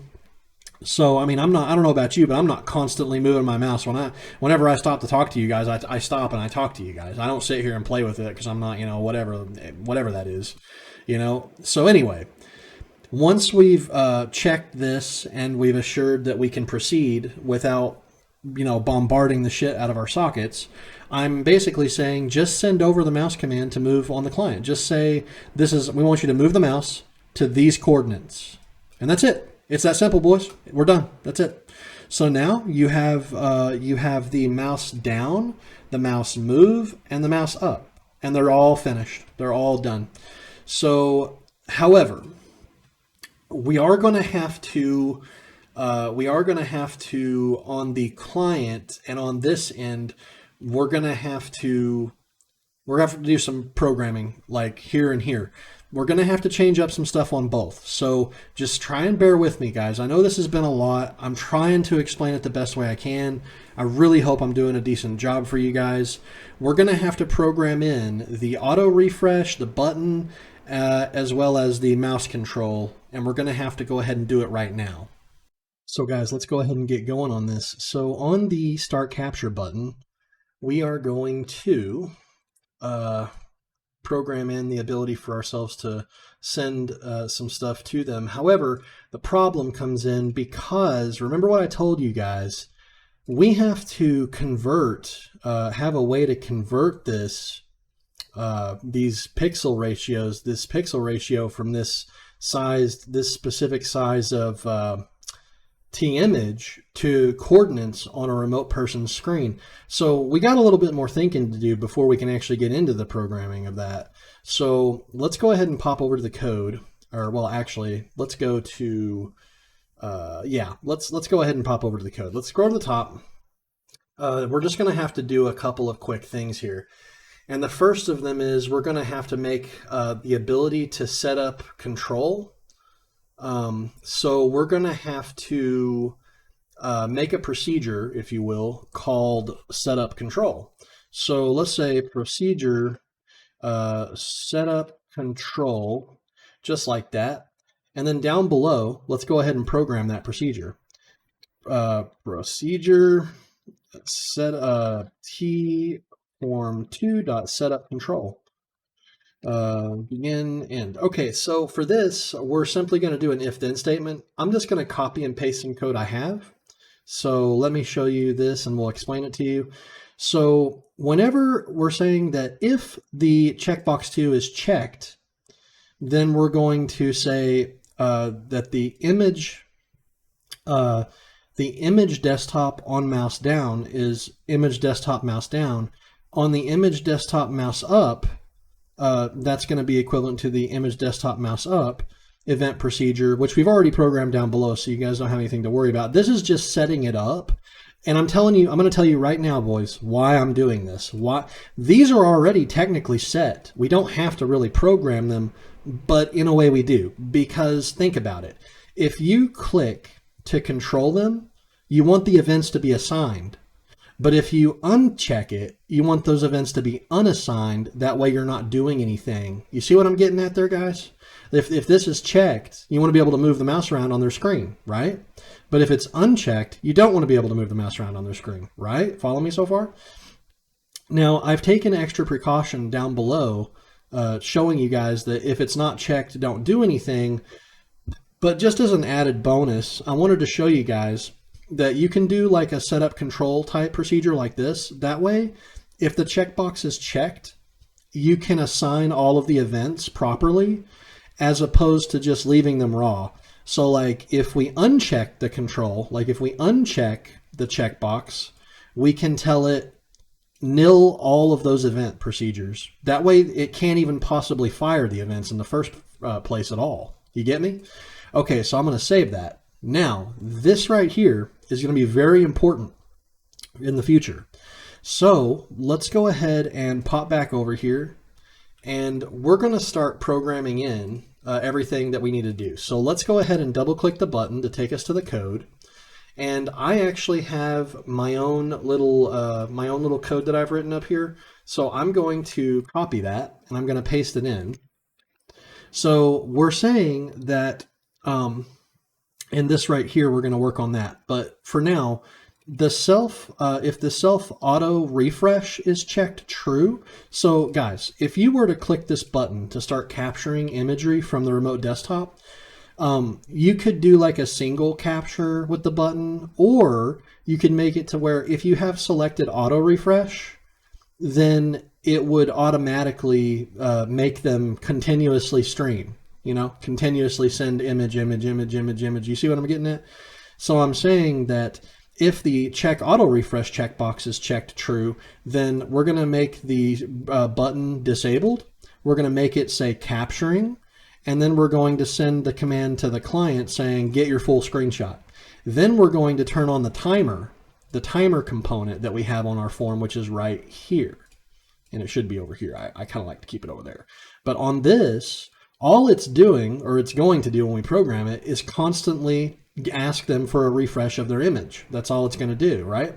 So, I mean, I don't know about you, but I'm not constantly moving my mouse. Whenever I stop to talk to you guys, I stop and I talk to you guys. I don't sit here and play with it because I'm not, you know, whatever that is, you know? So anyway, once we've checked this and we've assured that we can proceed without, you know, bombarding the shit out of our sockets, I'm basically saying just send over the mouse command to move on the client. Just say, we want you to move the mouse to these coordinates. And that's it. It's that simple, boys. We're done. That's it. So now you have the mouse down, the mouse move, and the mouse up. And they're all finished. They're all done. So, however, we are going to have to on the client and on this end, we're going to have to do some programming like here and here. We're going to have to change up some stuff on both. So just try and bear with me, guys. I know this has been a lot. I'm trying to explain it the best way I can. I really hope I'm doing a decent job for you guys. We're going to have to program in the auto refresh, the button, as well as the mouse control. And we're going to have to go ahead and do it right now. So guys, let's go ahead and get going on this. So on the Start Capture button, we are going to program in the ability for ourselves to send some stuff to them. However, the problem comes in because, remember what I told you guys, we have to convert, have a way to convert this, these pixel ratios, this pixel ratio from this specific size of T-image to coordinates on a remote person's screen. So we got a little bit more thinking to do before we can actually get into the programming of that. So let's go ahead and pop over to the code, or well, actually, let's go to, let's go ahead and pop over to the code. Let's scroll to the top. We're just going to have to do a couple of quick things here. And the first of them is we're going to have to make the ability to set up control. So we're going to have to make a procedure, if you will, called setup control. So let's say procedure setup control, just like that. And then down below, let's go ahead and program that procedure. Procedure set t form2.setup control. Begin, end. Okay, so for this, we're simply going to do an if-then statement. I'm just going to copy and paste some code I have. So let me show you this and we'll explain it to you. So whenever we're saying that if the checkbox 2 is checked, then we're going to say that the image desktop on mouse down is image desktop mouse down. On the image desktop mouse up, that's going to be equivalent to the image desktop mouse up event procedure, which we've already programmed down below, so you guys don't have anything to worry about. This is just setting it up. And I'm going to tell you right now, boys, why I'm doing this. Why these are already technically set. We don't have to really program them, but in a way we do. Because think about it. If you click to control them, you want the events to be assigned. But if you uncheck it, you want those events to be unassigned. That way you're not doing anything. You see what I'm getting at there, guys? If this is checked, you want to be able to move the mouse around on their screen, right? But if it's unchecked, you don't want to be able to move the mouse around on their screen, right? Follow me so far? Now, I've taken extra precaution down below showing you guys that if it's not checked, don't do anything. But just as an added bonus, I wanted to show you guys that you can do like a setup control type procedure like this. That way, if the checkbox is checked, you can assign all of the events properly as opposed to just leaving them raw. So like if we uncheck the control, like if we uncheck the checkbox, we can tell it nil all of those event procedures. That way it can't even possibly fire the events in the first place at all. You get me? Okay, so I'm going to save that. Now, this right here is going to be very important in the future. So let's go ahead and pop back over here, and we're going to start programming in everything that we need to do. So let's go ahead and double click the button to take us to the code. And I actually have my own little code that I've written up here. So I'm going to copy that and I'm going to paste it in. So we're saying that in this right here, we're going to work on that. But for now, the if the self auto refresh is checked true. So guys, if you were to click this button to start capturing imagery from the remote desktop, you could do like a single capture with the button, or you could make it to where if you have selected auto refresh, then it would automatically make them continuously stream, you know, continuously send image. You see what I'm getting at? So I'm saying that if the check auto refresh checkbox is checked true, then we're going to make the button disabled. We're going to make it say capturing, and then we're going to send the command to the client saying get your full screenshot. Then we're going to turn on the timer component that we have on our form, which is right here. And it should be over here. I kind of like to keep it over there. But on this, all it's doing, or it's going to do when we program it, is constantly ask them for a refresh of their image. That's all it's going to do, right?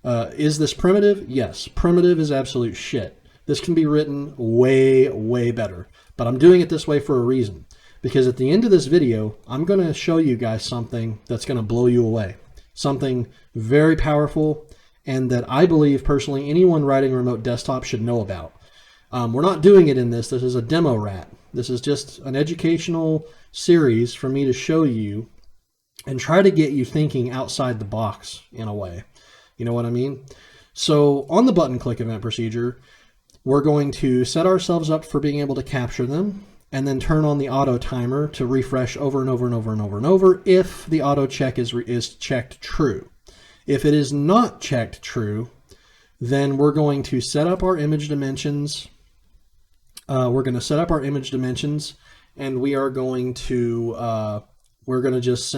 Is this primitive? Yes, primitive is absolute shit. This can be written way, way better. But I'm doing it this way for a reason. Because at the end of this video, I'm going to show you guys something that's going to blow you away. Something very powerful, and that I believe personally anyone writing remote desktop should know about. We're not doing it in this. This is a demo rat. This is just an educational series for me to show you and try to get you thinking outside the box in a way. You know what I mean? So on the button click event procedure, we're going to set ourselves up for being able to capture them, and then turn on the auto timer to refresh over and over and over and over and over if the auto check is checked true. If it is not checked true, then we're going to set up our image dimensions. And we are going to just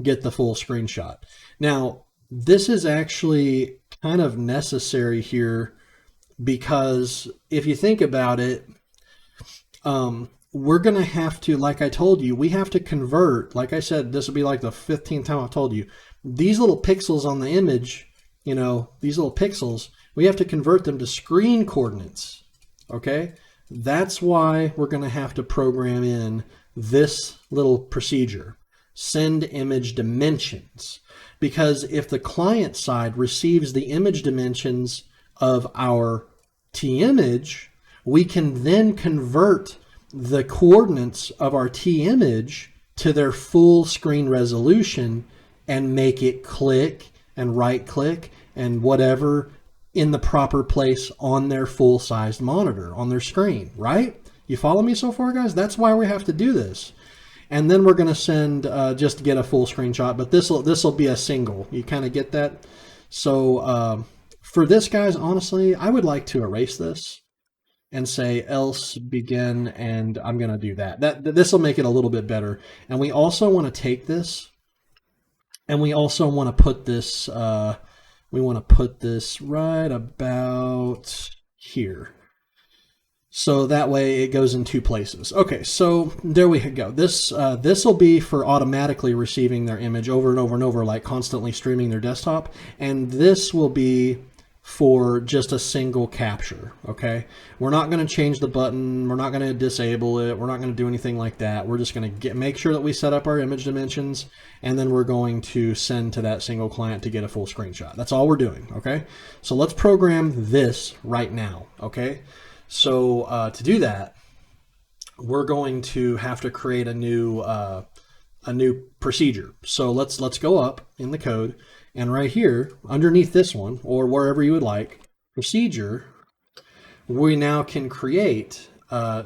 get the full screenshot. Now, this is actually kind of necessary here because if you think about it, we're going to have to, like I told you, we have to convert, like I said, this will be like the 15th time I've told you, these little pixels on the image, you know, these little pixels, we have to convert them to screen coordinates, okay? That's why we're going to have to program in this little procedure, send image dimensions, because if the client side receives the image dimensions of our T-image, we can then convert the coordinates of our T-image to their full screen resolution and make it click and right click and whatever in the proper place on their full-sized monitor, on their screen, right? You follow me so far, guys? That's why we have to do this. And then we're going to send, just to get a full screenshot, but this will be a single. You kind of get that? So for this, guys, honestly, I would like to erase this and say else begin, and I'm going to do that. This will make it a little bit better. And we also want to take this, and we also want to put this, right about here. So that way it goes in two places. Okay, so there we go. This will be for automatically receiving their image over and over and over, like constantly streaming their desktop. And this will be for just a single capture, okay? We're not going to change the button. We're not going to disable it. We're not going to do anything like that. We're just going to make sure that we set up our image dimensions, and then we're going to send to that single client to get a full screenshot. That's all we're doing, okay? So let's program this right now, okay? So to do that, we're going to have to create a new procedure. So let's go up in the code, and right here underneath this one, or wherever you would like, procedure, we now can create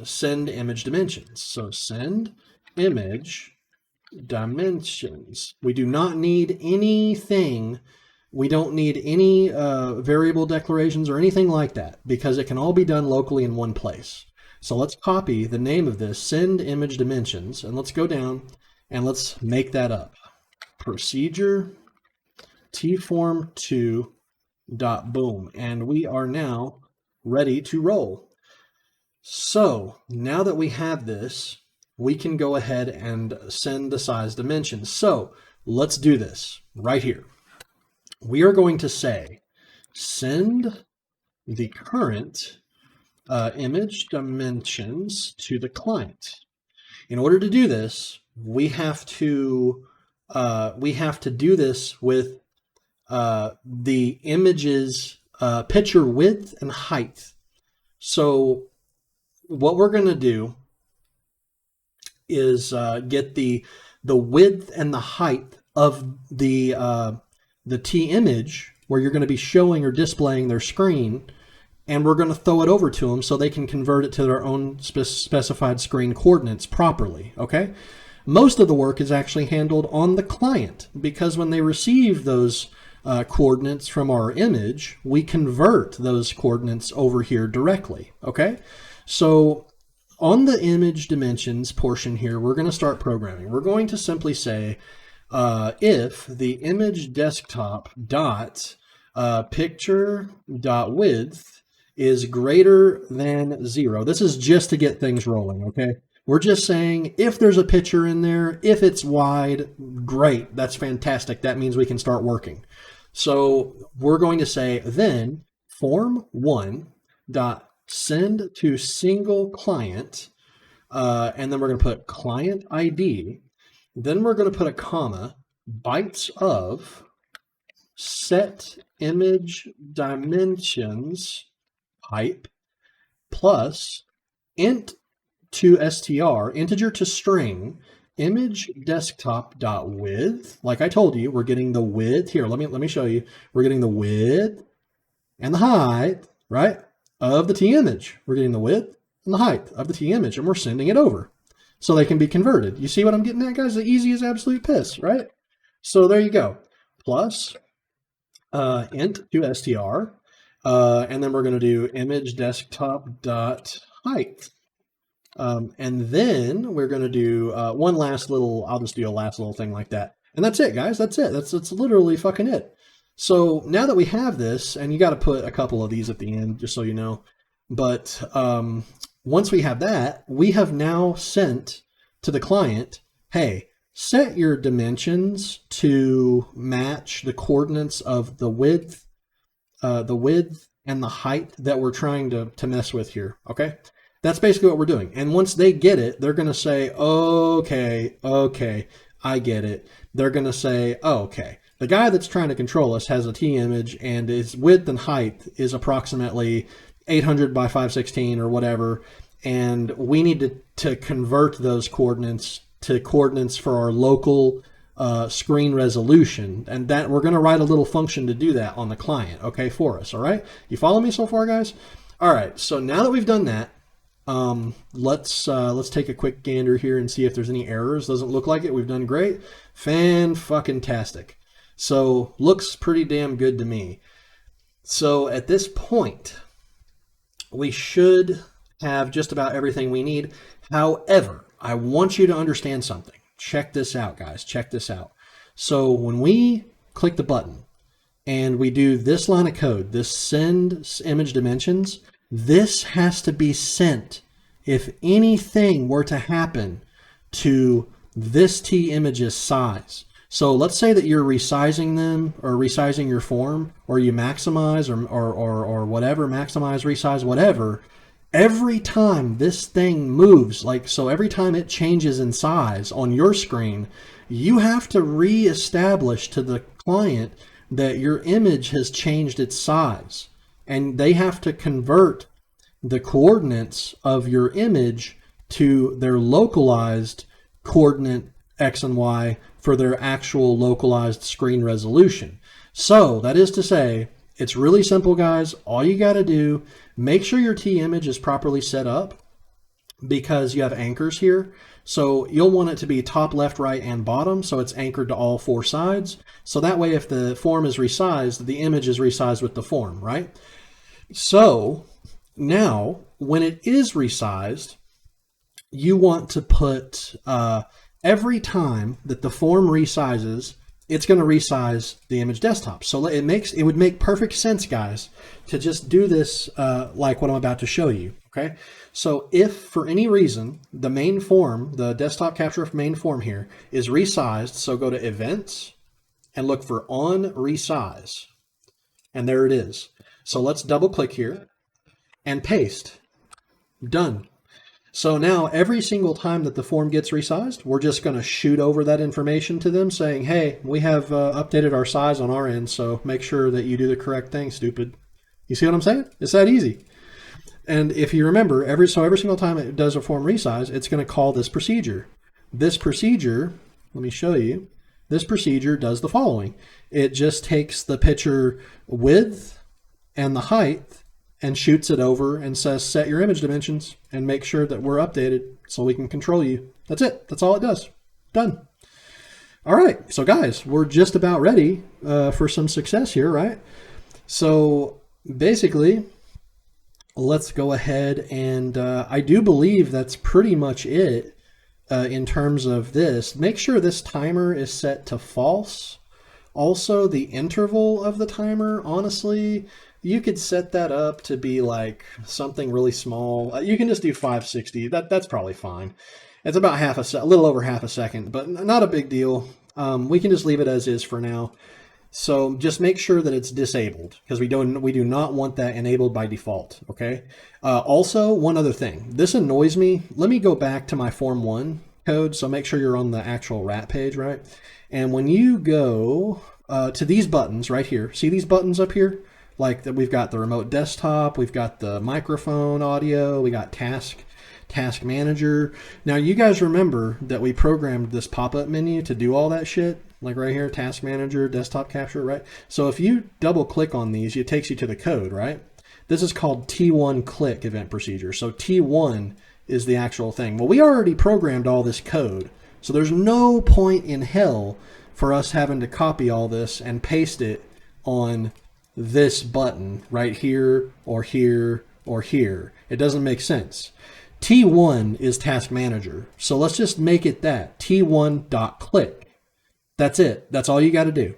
send image dimensions. So send image dimensions. We do not need anything. We don't need any variable declarations or anything like that, because it can all be done locally in one place. So let's copy the name of this, send image dimensions, and let's go down and let's make that up. Procedure tform2 boom, and we are now ready to roll. So now that we have this, we can go ahead and send the size dimensions. So let's do this right here. We are going to say send the current image dimensions to the client. In order to do this, we have to do this with the image's picture width and height. So what we're going to do is get the width and the height of the T image where you're going to be showing or displaying their screen, and we're going to throw it over to them so they can convert it to their own specified screen coordinates properly, okay? Most of the work is actually handled on the client, because when they receive those coordinates from our image, we convert those coordinates over here directly, okay? So on the image dimensions portion here, we're going to start programming. We're going to simply say if the image desktop dot picture dot width is greater than 0. This is just to get things rolling, okay? We're just saying if there's a picture in there, if it's wide, great, that's fantastic. That means we can start working. So we're going to say then form1 dot send to single client, and then we're going to put client ID. Then we're going to put a comma, bytes of set image dimensions type plus int to str, integer to string, image desktop dot width. Like I told you, we're getting the width here. Let me show you. We're getting the width and the height, right, of the T image. We're getting the width and the height of the T image, and we're sending it over so they can be converted. You see what I'm getting at, guys? The easy as absolute piss, right? So there you go. Plus int to str, and then we're going to do image desktop dot height. And then we're going to do one last little, I'll just do a last little thing like that. And that's it, guys. That's it. That's literally fucking it. So now that we have this, and you got to put a couple of these at the end, just so you know. But once we have that, we have now sent to the client, hey, set your dimensions to match the coordinates of the width and the height that we're trying to mess with here, okay? That's basically what we're doing. And once they get it, they're going to say, okay, I get it. They're going to say, oh, okay, the guy that's trying to control us has a T image and his width and height is approximately 800 by 516 or whatever. And we need to convert those coordinates to coordinates for our local screen resolution. And that we're going to write a little function to do that on the client, okay, for us. All right. You follow me so far, guys? All right. So now that we've done that, let's take a quick gander here and see if there's any errors. Doesn't look like it. We've done great. Fan-fucking-tastic. So looks pretty damn good to me. So at this point, we should have just about everything we need. However, I want you to understand something. Check this out, guys. Check this out. So when we click the button and we do this line of code, this send image dimensions, this has to be sent if anything were to happen to this T image's size. So let's say that you're resizing them or resizing your form, or you maximize or whatever, maximize, resize, whatever. Every time this thing moves, like so every time it changes in size on your screen, you have to reestablish to the client that your image has changed its size. And they have to convert the coordinates of your image to their localized coordinate X and Y for their actual localized screen resolution. So that is to say, it's really simple, guys. All you got to do, make sure your T image is properly set up, because you have anchors here. So you'll want it to be top, left, right, and bottom, so it's anchored to all four sides. So that way, if the form is resized, the image is resized with the form, right? So now, when it is resized, you want to put, every time that the form resizes, it's going to resize the image desktop. So it would make perfect sense, guys, to just do this like what I'm about to show you. Okay, so if for any reason the main form, the desktop capture main form here is resized, so go to Events and look for On Resize, and there it is. So let's double click here and paste. Done. So now every single time that the form gets resized, we're just going to shoot over that information to them saying, hey, we have updated our size on our end, so make sure that you do the correct thing, stupid. You see what I'm saying? It's that easy. And if you remember, every single time it does a form resize, it's going to call this procedure. This procedure, let me show you, this procedure does the following. It just takes the picture width and the height and shoots it over and says, set your image dimensions and make sure that we're updated so we can control you. That's it. That's all it does. Done. All right. So guys, we're just about ready for some success here, right? So basically, let's go ahead and I do believe that's pretty much it in terms of this. Make sure this timer is set to false. Also, the interval of the timer, honestly, you could set that up to be like something really small. You can just do 560. That's probably fine. It's about a little over half a second, but not a big deal. We can just leave it as is for now. So just make sure that it's disabled because we do not want that enabled by default. Okay. Also, one other thing. This annoys me. Let me go back to my Form 1 code. So make sure you're on the actual rat page, right? And when you go to these buttons right here, see these buttons up here? Like that, we've got the remote desktop, we've got the microphone audio, we got task manager. Now you guys remember that we programmed this pop-up menu to do all that shit, like right here, task manager, desktop capture, right? So if you double click on these, it takes you to the code, right? This is called T1 click event procedure. So T1 is the actual thing. Well, we already programmed all this code, so there's no point in hell for us having to copy all this and paste it on this button right here or here or here. It doesn't make sense. T1 is task manager. So let's just make it that, T1.click. That's it. That's all you got to do.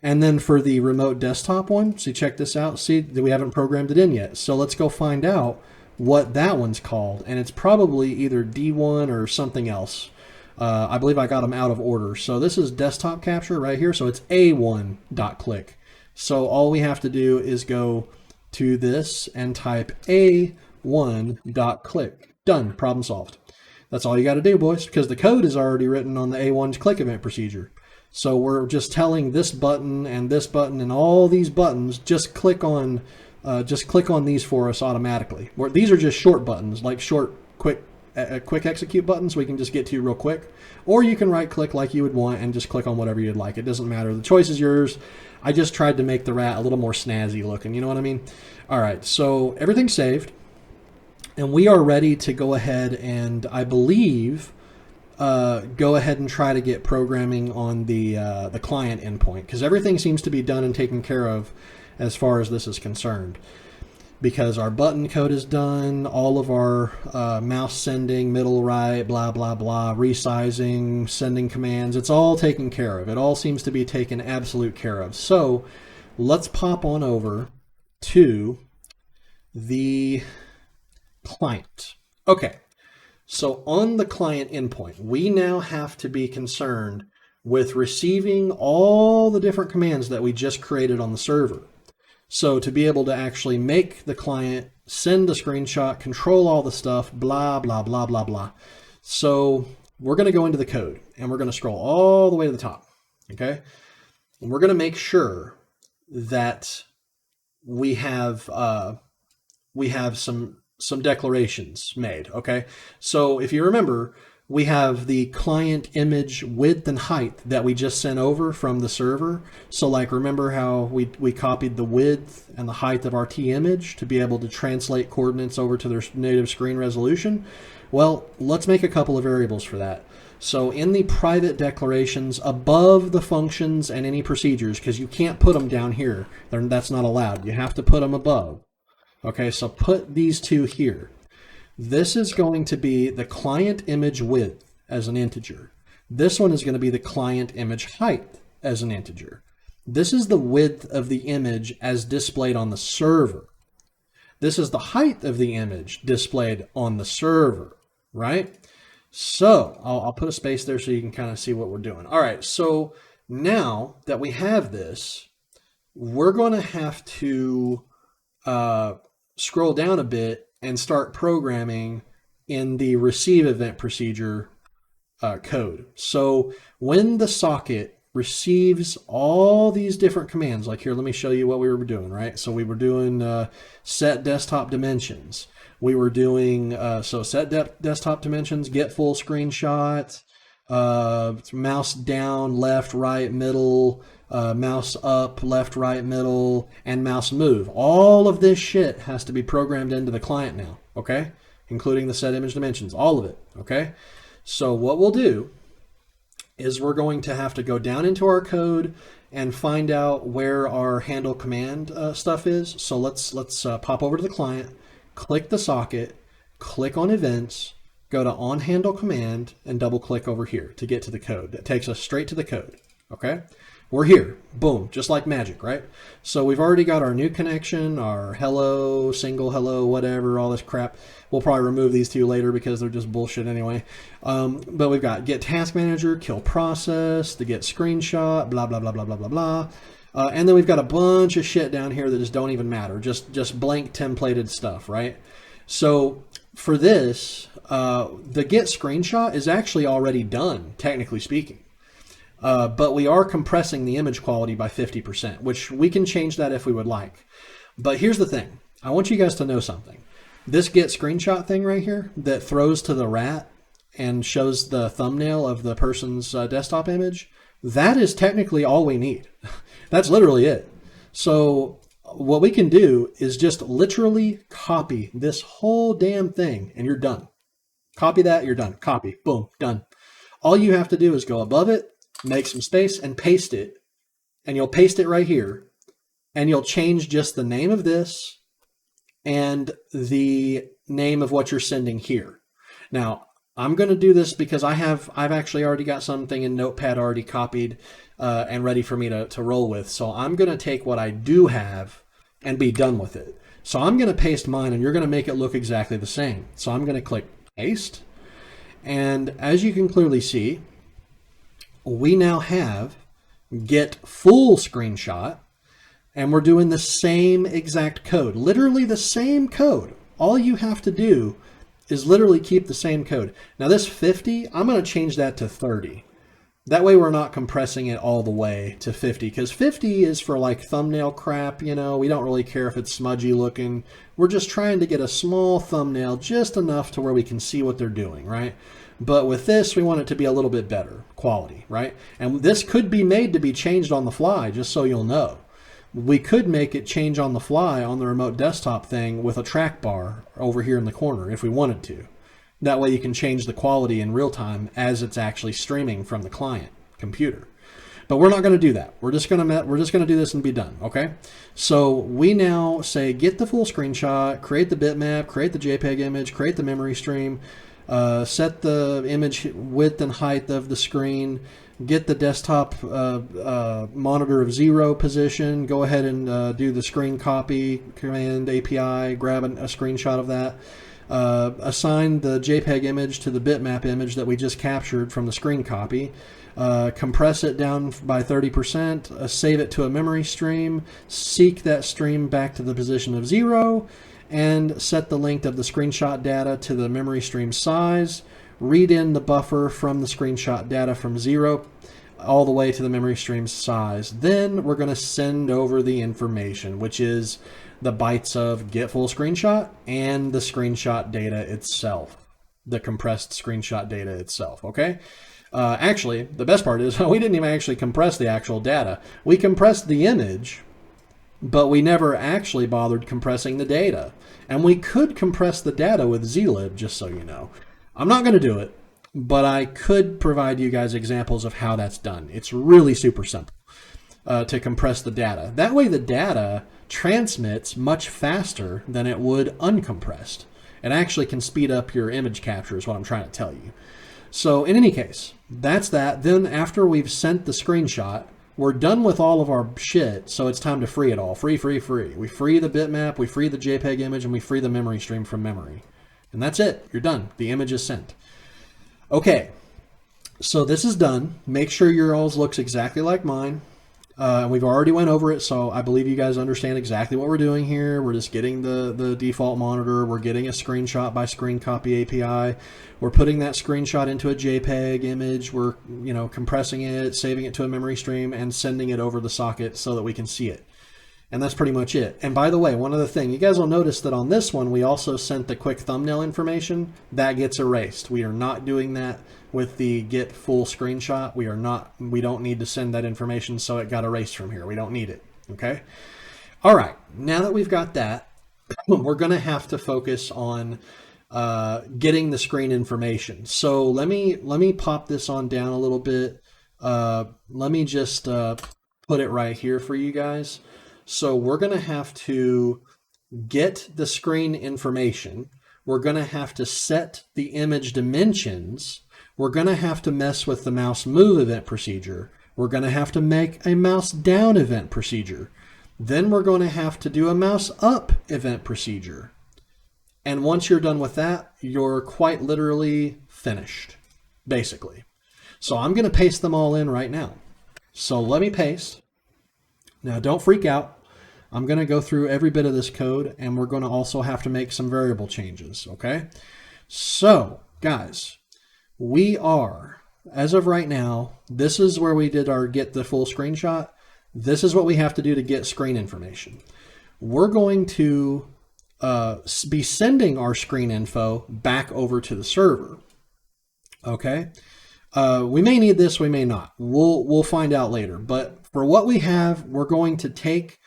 And then for the remote desktop one, so check this out. See, we haven't programmed it in yet. So let's go find out what that one's called. And it's probably either D1 or something else. I believe I got them out of order. So this is desktop capture right here. So it's A1.click. So all we have to do is go to this and type A1.click. Done. Problem solved. That's all you got to do, boys, because the code is already written on the A1's click event procedure. So we're just telling this button and all these buttons, just click on these for us automatically. These are just short buttons, like short, quick execute buttons we can just get to real quick. Or you can right click like you would want and just click on whatever you'd like. It doesn't matter. The choice is yours. I just tried to make the rat a little more snazzy looking. You know what I mean? All right. So everything's saved. And we are ready to go ahead and, I believe, go ahead and try to get programming on the client endpoint, because everything seems to be done and taken care of as far as this is concerned. Because our button code is done, all of our mouse sending, middle right, blah, blah, blah, resizing, sending commands, it's all taken care of. It all seems to be taken absolute care of. So let's pop on over to the client. Okay, so on the client endpoint, we now have to be concerned with receiving all the different commands that we just created on the server. So to be able to actually make the client send the screenshot, control all the stuff, blah, blah, blah, blah, blah. So we're going to go into the code and we're going to scroll all the way to the top. Okay. And we're going to make sure that we have some declarations made. Okay. So if you remember, we have the client image width and height that we just sent over from the server. So like, remember how we copied the width and the height of our T image to be able to translate coordinates over to their native screen resolution? Well, let's make a couple of variables for that. So in the private declarations above the functions and any procedures, because you can't put them down here, that's not allowed. You have to put them above. Okay, so put these two here. This is going to be the client image width as an integer. This one is going to be the client image height as an integer. This is the width of the image as displayed on the server. This is the height of the image displayed on the server, right? So I'll put a space there so you can kind of see what we're doing. All right, so now that we have this, we're going to have to scroll down a bit and start programming in the receive event procedure code. So when the socket receives all these different commands, like here, let me show you what we were doing, right? So we were doing set desktop dimensions. We were doing, so set desktop dimensions, get full screenshot, mouse down, left, right, middle, mouse up, left, right, middle, and mouse move. All of this shit has to be programmed into the client now, okay? Including the set image dimensions, all of it, okay? So what we'll do is we're going to have to go down into our code and find out where our handle command stuff is. So let's pop over to the client, click the socket, click on events, go to on handle command, and double click over here to get to the code. That takes us straight to the code, okay? We're here, boom, just like magic, right? So we've already got our new connection, our hello, single hello, whatever, all this crap. We'll probably remove these two later because they're just bullshit anyway. But we've got get task manager, kill process, the get screenshot, blah, blah, blah, blah, blah, blah, blah. And then we've got a bunch of shit down here that just don't even matter, just blank templated stuff, right? So for this, the get screenshot is actually already done, technically speaking. But we are compressing the image quality by 50%, which we can change that if we would like. But here's the thing. I want you guys to know something. This get screenshot thing right here that throws to the rat and shows the thumbnail of the person's desktop image, that is technically all we need. That's literally it. So what we can do is just literally copy this whole damn thing and you're done. Copy that, you're done. Copy, boom, done. All you have to do is go above it, make some space and paste it, and you'll paste it right here, and you'll change just the name of this and the name of what you're sending here. Now, I'm going to do this because I've actually already got something in Notepad already copied and ready for me to roll with. So I'm going to take what I do have and be done with it. So I'm going to paste mine, and you're going to make it look exactly the same. So I'm going to click paste, and as you can clearly see, we now have get full screenshot, and we're doing the same exact code, literally the same code. All you have to do is literally keep the same code. Now this 50, I'm going to change that to 30. That way we're not compressing it all the way to 50, because 50 is for like thumbnail crap, you know, we don't really care if it's smudgy looking. We're just trying to get a small thumbnail, just enough to where we can see what they're doing, right? But with this, we want it to be a little bit better quality, right? And this could be made to be changed on the fly, just so you'll know. We could make it change on the fly on the remote desktop thing with a track bar over here in the corner if we wanted to. That way you can change the quality in real time as it's actually streaming from the client computer. But we're not going to do that. We're just going to do this and be done, okay? So we now say get the full screenshot, create the bitmap, create the JPEG image, create the memory stream, set the image width and height of the screen, get the desktop monitor of 0 position, go ahead and do the screen copy command API, grab a screenshot of that, assign the JPEG image to the bitmap image that we just captured from the screen copy, compress it down by 30%, save it to a memory stream, seek that stream back to the position of 0, and set the length of the screenshot data to the memory stream size, read in the buffer from the screenshot data from 0 all the way to the memory stream size. Then we're going to send over the information, which is the bytes of get full screenshot and the screenshot data itself, the compressed screenshot data itself, okay? Actually, the best part is we didn't even actually compress the actual data. We compressed the image, but we never actually bothered compressing the data. And we could compress the data with zlib, just so you know. I'm not going to do it, but I could provide you guys examples of how that's done. It's really super simple to compress the data. That way the data transmits much faster than it would uncompressed. It actually can speed up your image capture is what I'm trying to tell you. So in any case, that's that. Then after we've sent the screenshot, we're done with all of our shit, so it's time to free it all. Free. We free the bitmap, we free the JPEG image, and we free the memory stream from memory. And that's it. You're done. The image is sent. Okay, so this is done. Make sure your all's looks exactly like mine. We've already went over it, so I believe you guys understand exactly what we're doing here. We're just getting the default monitor. We're getting a screenshot by screen copy API. We're putting that screenshot into a JPEG image. We're compressing it, saving it to a memory stream, and sending it over the socket so that we can see it. And that's pretty much it. And by the way, one other thing, you guys will notice that on this one, we also sent the quick thumbnail information. That gets erased. We are not doing that with the get full screenshot. We don't need to send that information, so it got erased from here. We don't need it, okay? All right, now that we've got that, we're gonna have to focus on getting the screen information. So let me pop this on down a little bit. Let me just put it right here for you guys. So we're going to have to get the screen information. We're going to have to set the image dimensions. We're going to have to mess with the mouse move event procedure. We're going to have to make a mouse down event procedure. Then we're going to have to do a mouse up event procedure. And once you're done with that, you're quite literally finished, basically. So I'm going to paste them all in right now. So let me paste. Now don't freak out. I'm going to go through every bit of this code, and we're going to also have to make some variable changes, okay? So guys, we are, as of right now, this is where we did our get the full screenshot. This is what we have to do to get screen information. We're going to be sending our screen info back over to the server, okay? We may need this, we may not. We'll find out later. But for what we have, we're going to take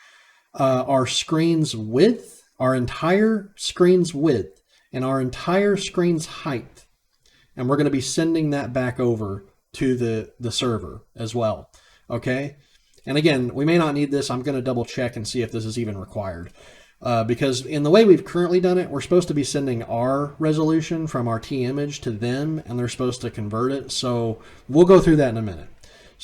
our screen's width, our entire screen's width, and our entire screen's height, and we're going to be sending that back over to the server as well. Okay? And again, we may not need this. I'm going to double check and see if this is even required. Because in the way we've currently done it, we're supposed to be sending our resolution from our T image to them, and they're supposed to convert it. So we'll go through that in a minute.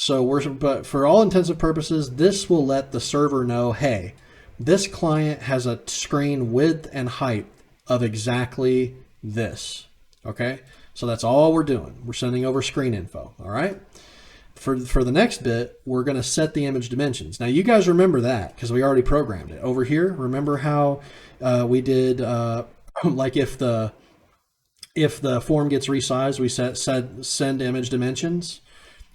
But for all intents and purposes, this will let the server know, hey, this client has a screen width and height of exactly this. Okay, so that's all we're doing. We're sending over screen info. All right. For the next bit, we're going to set the image dimensions. Now, you guys remember that because we already programmed it. Over here, remember how we did, like if the form gets resized, we said send image dimensions.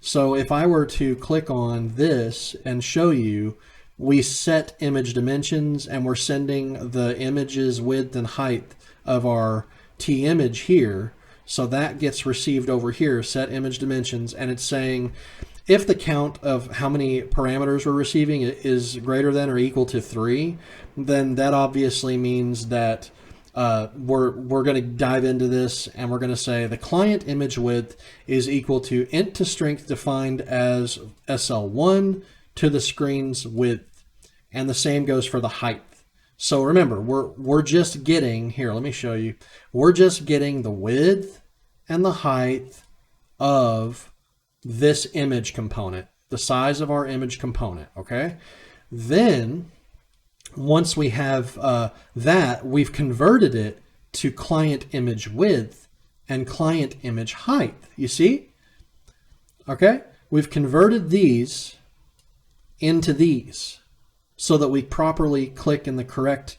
So if I were to click on this and show you, we set image dimensions, and we're sending the image's width and height of our T image here. So that gets received over here, set image dimensions, and it's saying if the count of how many parameters we're receiving is greater than or equal to 3, then that obviously means that we're going to dive into this, and we're going to say the client image width is equal to int to strength defined as SL1 to the screen's width, and the same goes for the height. So remember, we're just getting, here, let me show you. We're just getting the width and the height of this image component, the size of our image component, okay? Then, once we have that, we've converted it to client image width and client image height. You see? Okay? We've converted these into these, so that we properly click in the correct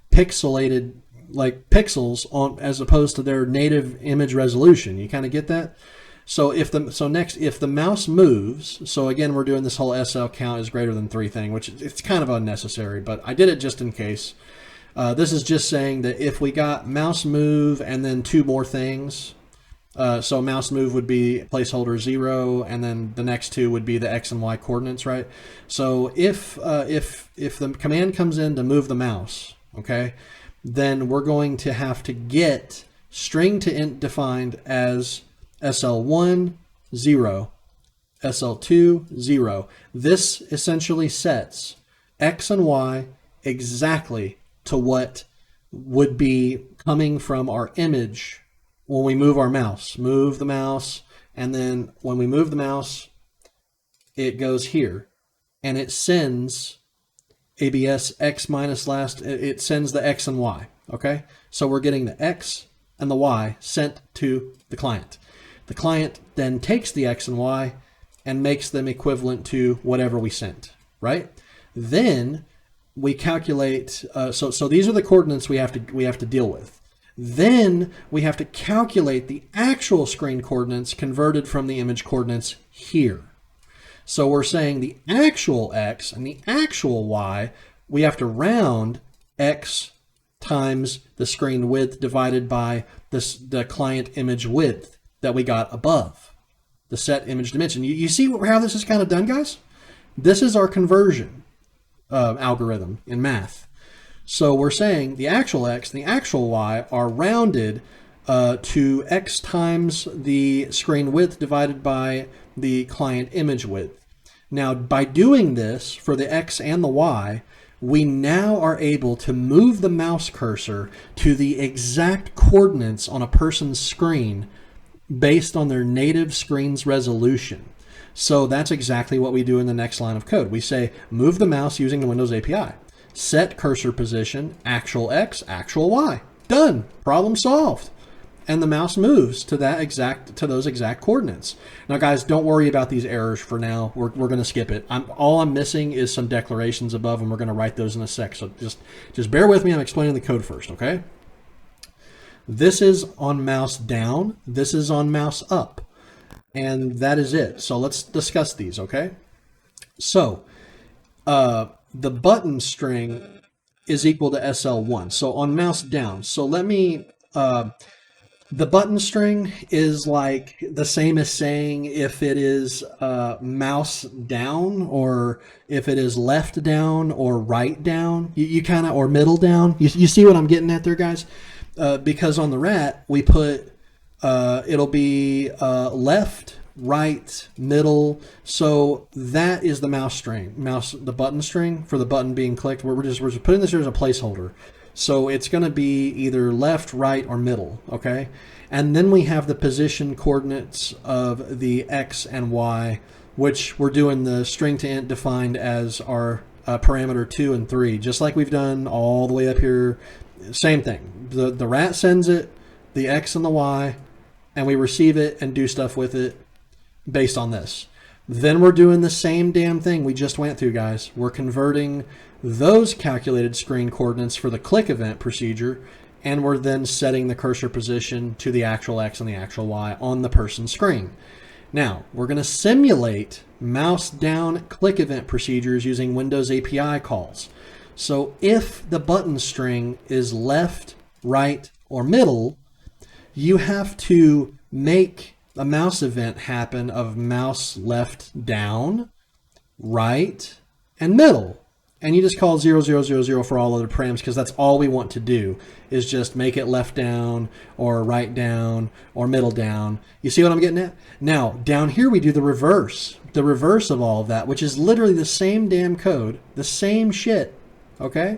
pixelated, like pixels on, as opposed to their native image resolution. You kind of get that? So if the mouse moves, so again, we're doing this whole SL count is greater than 3 thing, which it's kind of unnecessary, but I did it just in case. This is just saying that if we got mouse move and then 2 more things, so mouse move would be placeholder 0, and then the next 2 would be the X and Y coordinates, right? So if the command comes in to move the mouse, okay, then we're going to have to get string to int defined as SL1, 0, SL2, 0. This essentially sets X and Y exactly to what would be coming from our image when we move our mouse. Move the mouse, and then when we move the mouse, it goes here. and it sends ABS X minus last, it sends the X and Y, okay? So we're getting the X and the Y sent to the client. The client then takes the X and Y and makes them equivalent to whatever we sent, right? Then we calculate, so these are the coordinates we have to deal with. Then we have to calculate the actual screen coordinates converted from the image coordinates here. So we're saying the actual X and the actual Y, we have to round X times the screen width divided by the client image width that we got above, the set image dimension. You see how this is kind of done, guys? This is our conversion algorithm in math. So we're saying the actual X and the actual Y are rounded to X times the screen width divided by the client image width. Now, by doing this for the X and the Y, we now are able to move the mouse cursor to the exact coordinates on a person's screen based on their native screen's resolution. So that's exactly what we do in the next line of code. We say, move the mouse using the Windows API. Set cursor position, actual X, actual Y. Done. Problem solved. And the mouse moves to those exact coordinates. Now, guys, don't worry about these errors for now. We're going to skip it. All I'm missing is some declarations above, and we're going to write those in a sec. So just bear with me. I'm explaining the code first, okay? This is on mouse down. This is on mouse up. And that is it. So let's discuss these, okay? So the button string is equal to SL1. So on mouse down. So let me... the button string is like the same as saying if it is mouse down or if it is left down or right down, you kind of, or middle down. You see what I'm getting at there, guys? Because on the rat, we put, it'll be left, right, middle. So that is the mouse string, the button string for the button being clicked. We're just putting this here as a placeholder. So it's going to be either left, right, or middle, okay? And then we have the position coordinates of the X and Y, which we're doing the string to int defined as our parameter 2 and 3, just like we've done all the way up here. Same thing. The rat sends it, the X and the Y, and we receive it and do stuff with it based on this. Then we're doing the same damn thing we just went through, guys. We're converting those calculated screen coordinates for the click event procedure, and we're then setting the cursor position to the actual X and the actual Y on the person's screen. Now, we're going to simulate mouse down click event procedures using Windows API calls. So if the button string is left, right, or middle, you have to make a mouse event happen of mouse left down, right, and middle. And you just call 0000 for all other params because that's all we want to do is just make it left down or right down or middle down. You see what I'm getting at? Now, down here we do the reverse of all of that, which is literally the same damn code, the same shit, okay?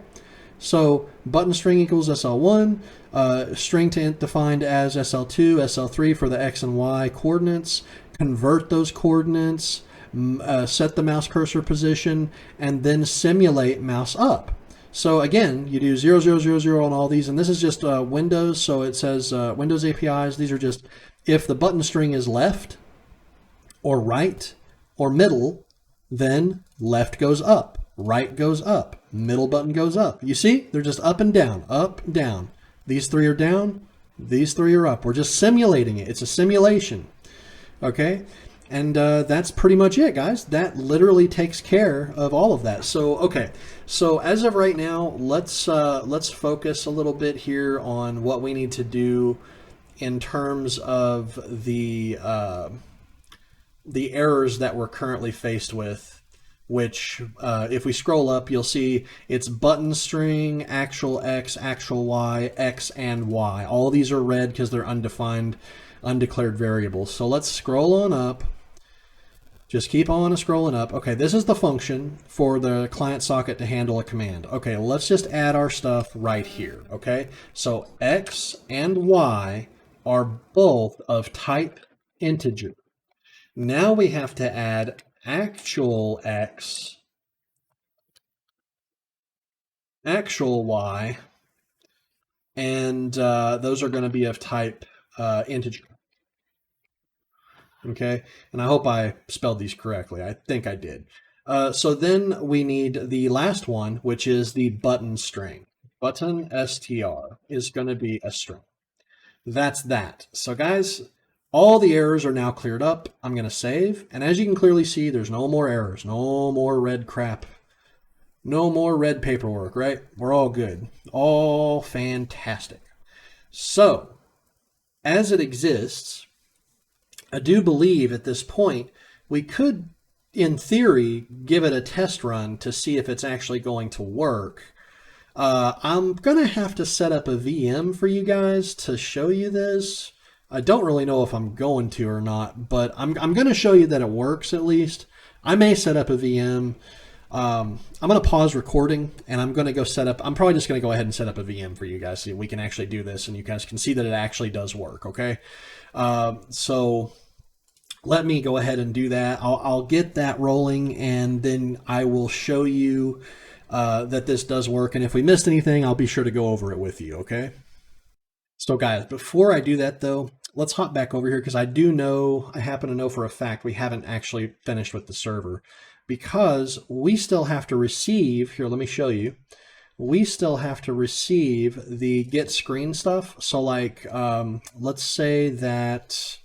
So button string equals SL1, string to int defined as SL2, SL3 for the X and Y coordinates, convert those coordinates, set the mouse cursor position, and then simulate mouse up. So again, you do 0000 on all these, and this is just Windows, so it says Windows APIs. These are just if the button string is left or right or middle, then left goes up, right goes up, middle button goes up. You see, they're just up and down, up, down. These three are down, these three are up. We're just simulating it. It's a simulation, okay? And that's pretty much it, guys. That literally takes care of all of that. So, okay. So as of right now, let's focus a little bit here on what we need to do in terms of the errors that we're currently faced with, which if we scroll up, you'll see it's button string, actual X, actual Y, X and Y. All these are red because they're undefined, undeclared variables. So let's scroll on up. Just keep on scrolling up. Okay, this is the function for the client socket to handle a command. Okay, let's just add our stuff right here, okay? So X and Y are both of type integer. Now we have to add actual X actual y, and those are going to be of type integer. Okay, and I hope I spelled these correctly. I think I did. So then we need the last one, which is the button string. Button str is going to be a string. That's that. So guys, all the errors are now cleared up. I'm going to save. And as you can clearly see, there's no more errors, no more red crap, no more red paperwork, right? We're all good. All fantastic. So as it exists, I do believe at this point, we could, in theory, give it a test run to see if it's actually going to work. I'm going to have to set up a VM for you guys to show you this. I don't really know if I'm going to or not, but I'm going to show you that it works at least. I may set up a VM. I'm going to pause recording and I'm going to go set up. I'm probably just going to go ahead and set up a VM for you guys so we can actually do this and you guys can see that it actually does work, okay? So let me go ahead and do that. I'll get that rolling and then I will show you that this does work. And if we missed anything, I'll be sure to go over it with you, okay? So guys, before I do that though, let's hop back over here because I happen to know for a fact we haven't actually finished with the server because we still have to receive, here, let me show you. We still have to receive the get screen stuff. So like, let's say that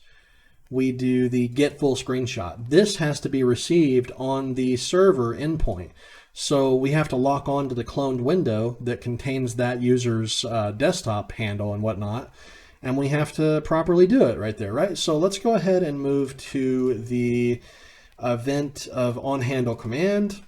we do the get full screenshot. This has to be received on the server endpoint. So we have to lock on to the cloned window that contains that user's desktop handle and whatnot. And we have to properly do it right there, right? So let's go ahead and move to the event of onHandle command.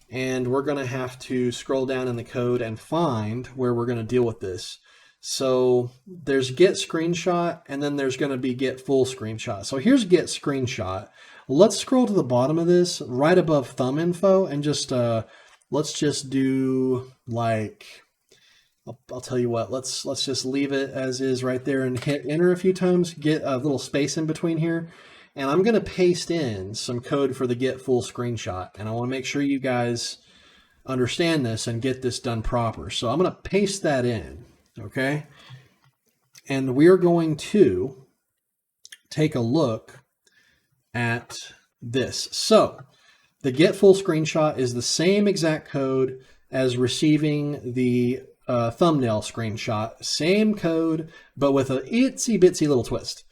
And we're going to have to scroll down in the code and find where we're going to deal with this. So there's get screenshot and then there's going to be get full screenshot. So here's get screenshot. Let's scroll to the bottom of this right above thumb info and just let's just do like I'll tell you what, let's just leave it as is right there and hit enter a few times, get a little space in between here. And I'm going to paste in some code for the get full screenshot. And I want to make sure you guys understand this and get this done proper. So I'm going to paste that in. Okay, and we're going to take a look at this. So the get full screenshot is the same exact code as receiving the thumbnail screenshot. Same code, but with a itsy bitsy little twist.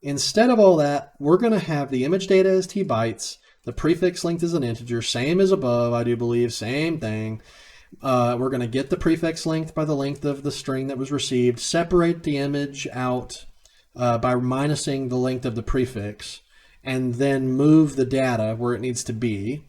Instead of all that, we're going to have the image data as t bytes. The prefix length is an integer, same as above, I do believe, same thing. We're going to get the prefix length by the length of the string that was received, separate the image out by minusing the length of the prefix, and then move the data where it needs to be.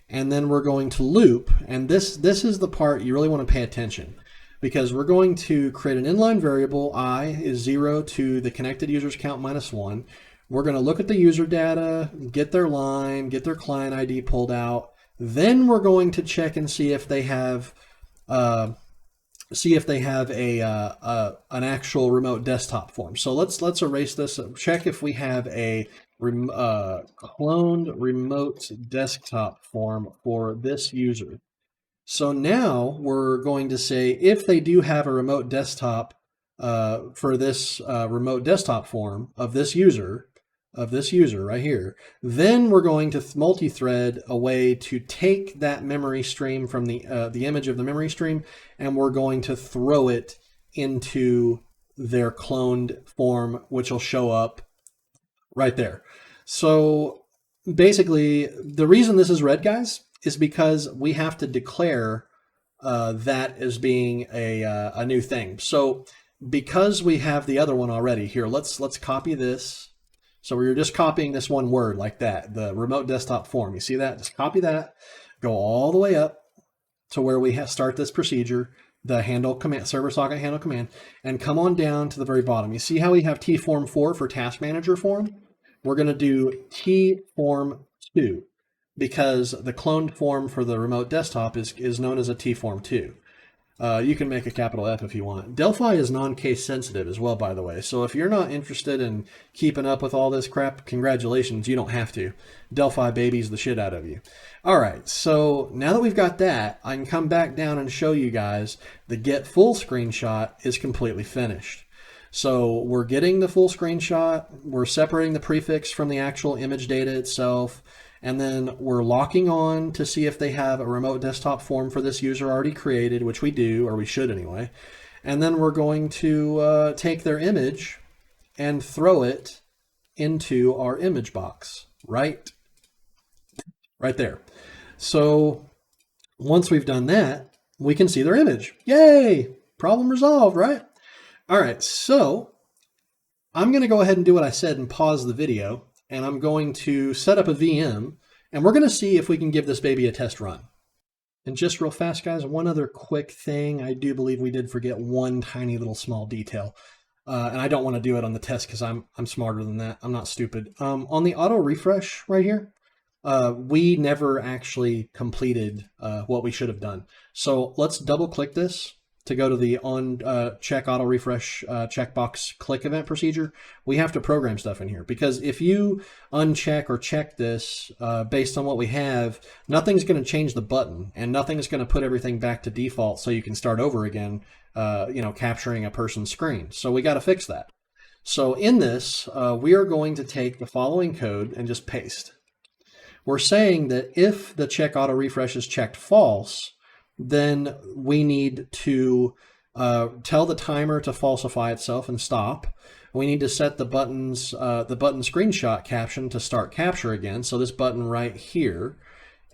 And then we're going to loop, and this is the part you really want to pay attention, because we're going to create an inline variable. I is 0 to the connected users count minus 1. We're going to look at the user data, get their line, get their client ID pulled out. Then we're going to check and see if they have an actual remote desktop form. So let's erase this. Check if we have a cloned remote desktop form for this user. So now we're going to say if they do have a remote desktop for this remote desktop form of this user right here, then we're going to multi-thread a way to take that memory stream from the image of the memory stream, and we're going to throw it into their cloned form, which will show up right there. So basically, the reason this is red, guys, is because we have to declare that as being a new thing. So because we have the other one already here, let's copy this. So we're just copying this one word like that, the remote desktop form. You see that? Just copy that, go all the way up to where we start this procedure, the handle command, server socket handle command, and come on down to the very bottom. You see how we have tform4 for task manager form? We're going to do tform2 because the cloned form for the remote desktop is known as a tform2. You can make a capital F if you want. Delphi is non-case sensitive as well, by the way. So if you're not interested in keeping up with all this crap, congratulations, you don't have to. Delphi babies the shit out of you. All right, so now that we've got that, I can come back down and show you guys the get full screenshot is completely finished. So we're getting the full screenshot, we're separating the prefix from the actual image data itself, and then we're locking on to see if they have a remote desktop form for this user already created, which we do, or we should anyway. And then we're going to take their image and throw it into our image box, right there. So once we've done that, we can see their image. Yay! Problem resolved, right? All right, so I'm going to go ahead and do what I said and pause the video. And I'm going to set up a VM, and we're going to see if we can give this baby a test run. And just real fast, guys, one other quick thing. I do believe we did forget one tiny little small detail. And I don't want to do it on the test because I'm smarter than that. I'm not stupid. On the auto refresh right here, we never actually completed what we should have done. So let's double click this to go to the on check auto refresh checkbox click event procedure. We have to program stuff in here, because if you uncheck or check this based on what we have, nothing's going to change the button and nothing's going to put everything back to default so you can start over again, capturing a person's screen. So we got to fix that. So in this, we are going to take the following code and just paste. We're saying that if the check auto refresh is checked false, then we need to tell the timer to falsify itself and stop. We need to set the button screenshot caption to start capture again. So this button right here.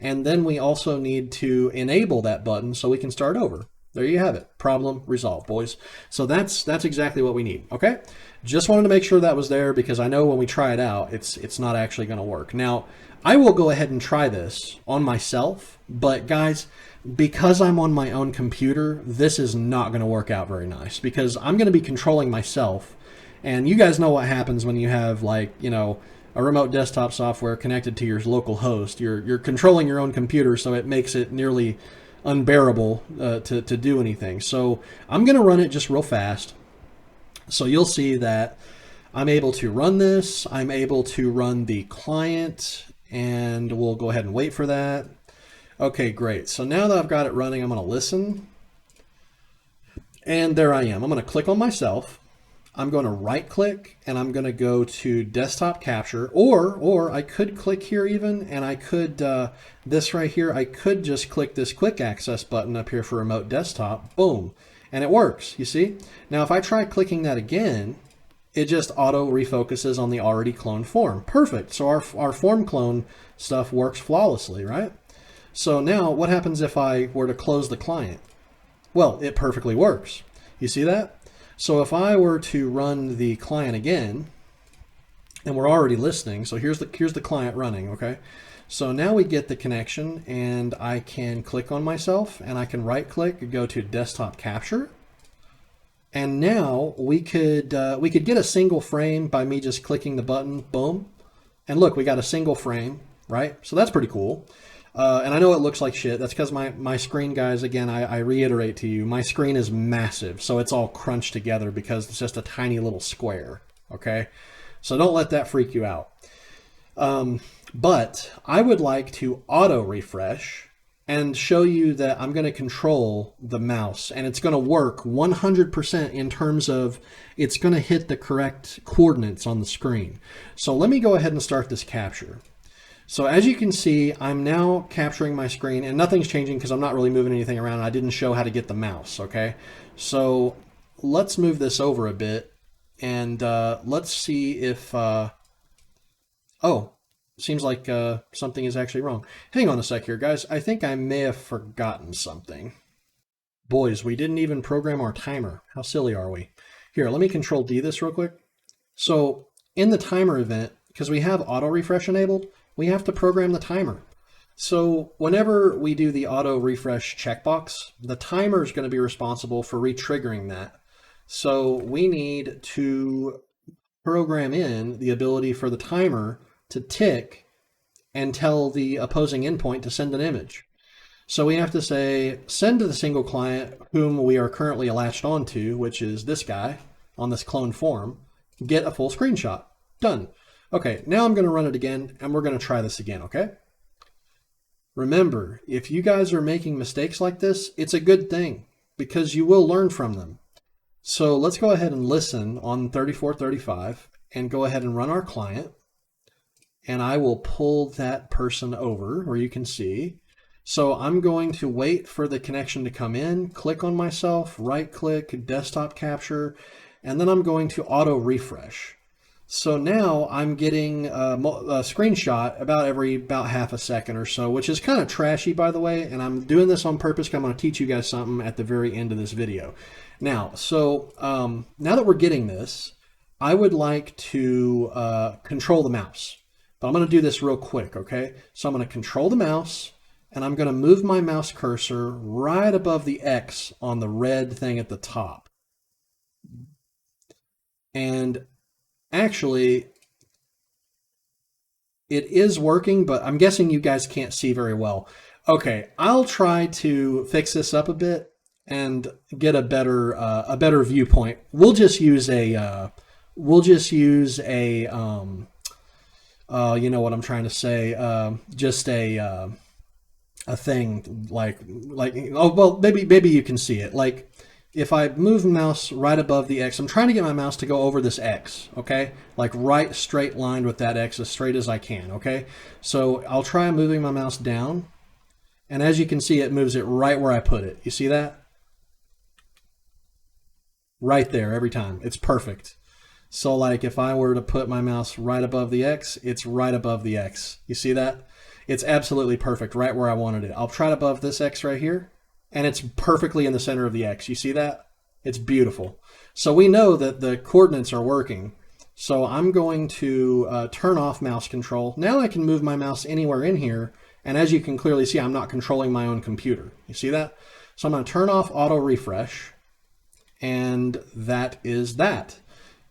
And then we also need to enable that button so we can start over. There you have it. Problem resolved, boys. So that's exactly what we need. Okay. Just wanted to make sure that was there, because I know when we try it out, it's not actually going to work. Now, I will go ahead and try this on myself, but guys, because I'm on my own computer, this is not going to work out very nice, because I'm going to be controlling myself. And you guys know what happens when you have, like, a remote desktop software connected to your local host. You're controlling your own computer, so it makes it nearly unbearable to do anything. So I'm going to run it just real fast. So you'll see that I'm able to run this. I'm able to run the client, and we'll go ahead and wait for that. Okay, great. So now that I've got it running, I'm going to listen. And there I am. I'm going to click on myself. I'm going to right click, and I'm going to go to desktop capture, or I could click here even, and I could, this right here, I could just click this quick access button up here for remote desktop. Boom. And it works, you see? Now, if I try clicking that again, it just auto refocuses on the already cloned form. Perfect. So our form clone stuff works flawlessly, right? So now what happens if I were to close the client? Well, it perfectly works. You see that? So if I were to run the client again, and we're already listening, so here's the client running, okay? So now we get the connection, and I can click on myself, and I can right click, go to desktop capture. And now we could get a single frame by me just clicking the button, boom. And look, we got a single frame, right? So that's pretty cool. And I know it looks like shit. That's because my screen, guys, again, I reiterate to you, my screen is massive. So it's all crunched together because it's just a tiny little square, okay? So don't let that freak you out. But I would like to auto refresh and show you that I'm going to control the mouse, and it's going to work 100% in terms of it's going to hit the correct coordinates on the screen. So let me go ahead and start this capture. So as you can see, I'm now capturing my screen, and nothing's changing because I'm not really moving anything around. I didn't show how to get the mouse, okay? So let's move this over a bit, and let's see if, oh, seems like something is actually wrong. Hang on a sec here, guys. I think I may have forgotten something. Boys, we didn't even program our timer. How silly are we? Here, let me Control D this real quick. So in the timer event, because we have auto refresh enabled, we have to program the timer. So whenever we do the auto refresh checkbox, the timer is going to be responsible for re-triggering that. So we need to program in the ability for the timer to tick and tell the opposing endpoint to send an image. So we have to say, send to the single client whom we are currently latched onto, which is this guy on this clone form, get a full screenshot. Done. Okay, now I'm going to run it again, and we're going to try this again, okay? Remember, if you guys are making mistakes like this, it's a good thing because you will learn from them. So let's go ahead and listen on 3435 and go ahead and run our client. And I will pull that person over where you can see. So I'm going to wait for the connection to come in, click on myself, right click, desktop capture, and then I'm going to auto refresh. So now I'm getting a screenshot about half a second or so, which is kind of trashy, by the way, and I'm doing this on purpose because I'm going to teach you guys something at the very end of this video. Now, now that we're getting this, I would like to control the mouse. But I'm going to do this real quick, okay? So I'm going to control the mouse, and I'm going to move my mouse cursor right above the X on the red thing at the top. And actually, it is working, but I'm guessing you guys can't see very well. Okay, I'll try to fix this up a bit and get a better viewpoint. We'll just use a you know what I'm trying to say, just a thing like oh well, maybe you can see it. Like if I move the mouse right above the X, I'm trying to get my mouse to go over this X, okay? Like right straight lined with that X as straight as I can, okay? So I'll try moving my mouse down, and as you can see, it moves it right where I put it. You see that? Right there every time. It's perfect. So like if I were to put my mouse right above the X, it's right above the X. You see that? It's absolutely perfect, right where I wanted it. I'll try it above this X right here, and it's perfectly in the center of the X. You see that? It's beautiful. So we know that the coordinates are working. So I'm going to turn off mouse control. Now I can move my mouse anywhere in here, and as you can clearly see, I'm not controlling my own computer. You see that? So I'm going to turn off auto refresh, and that is that.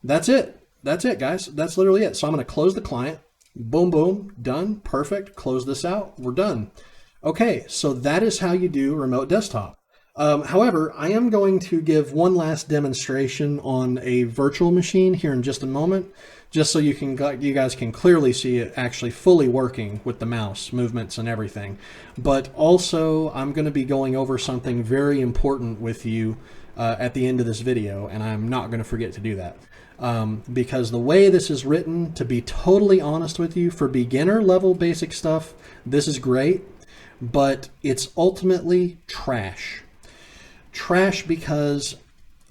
That's it. That's it, guys. That's literally it. So I'm going to close the client. Boom, boom, done. Perfect. Close this out. We're done. Okay, so that is how you do remote desktop. However, I am going to give one last demonstration on a virtual machine here in just a moment, just so you guys can clearly see it actually fully working with the mouse movements and everything. But also, I'm going to be going over something very important with you at the end of this video, and I'm not going to forget to do that. Because the way this is written, to be totally honest with you, for beginner level basic stuff, this is great, but it's ultimately trash. Trash because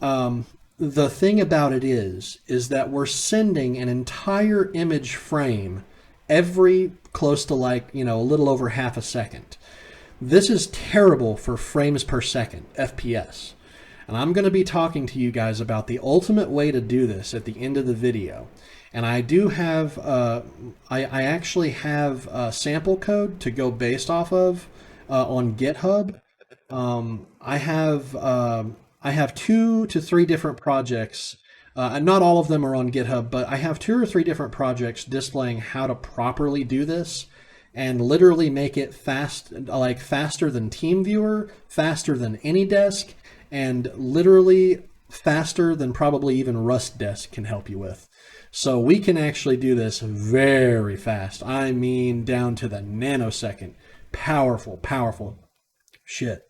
the thing about it is that we're sending an entire image frame every close to like, a little over half a second. This is terrible for frames per second, FPS. And I'm going to be talking to you guys about the ultimate way to do this at the end of the video. And I do have, I actually have sample code to go based off of on GitHub. I have 2 to 3 different projects. Not all of them are on GitHub, but I have 2 or 3 different projects displaying how to properly do this and literally make it fast, like faster than TeamViewer, faster than AnyDesk, and literally faster than probably even RustDesk can help you with. So we can actually do this very fast. I mean, down to the nanosecond. Powerful, powerful shit.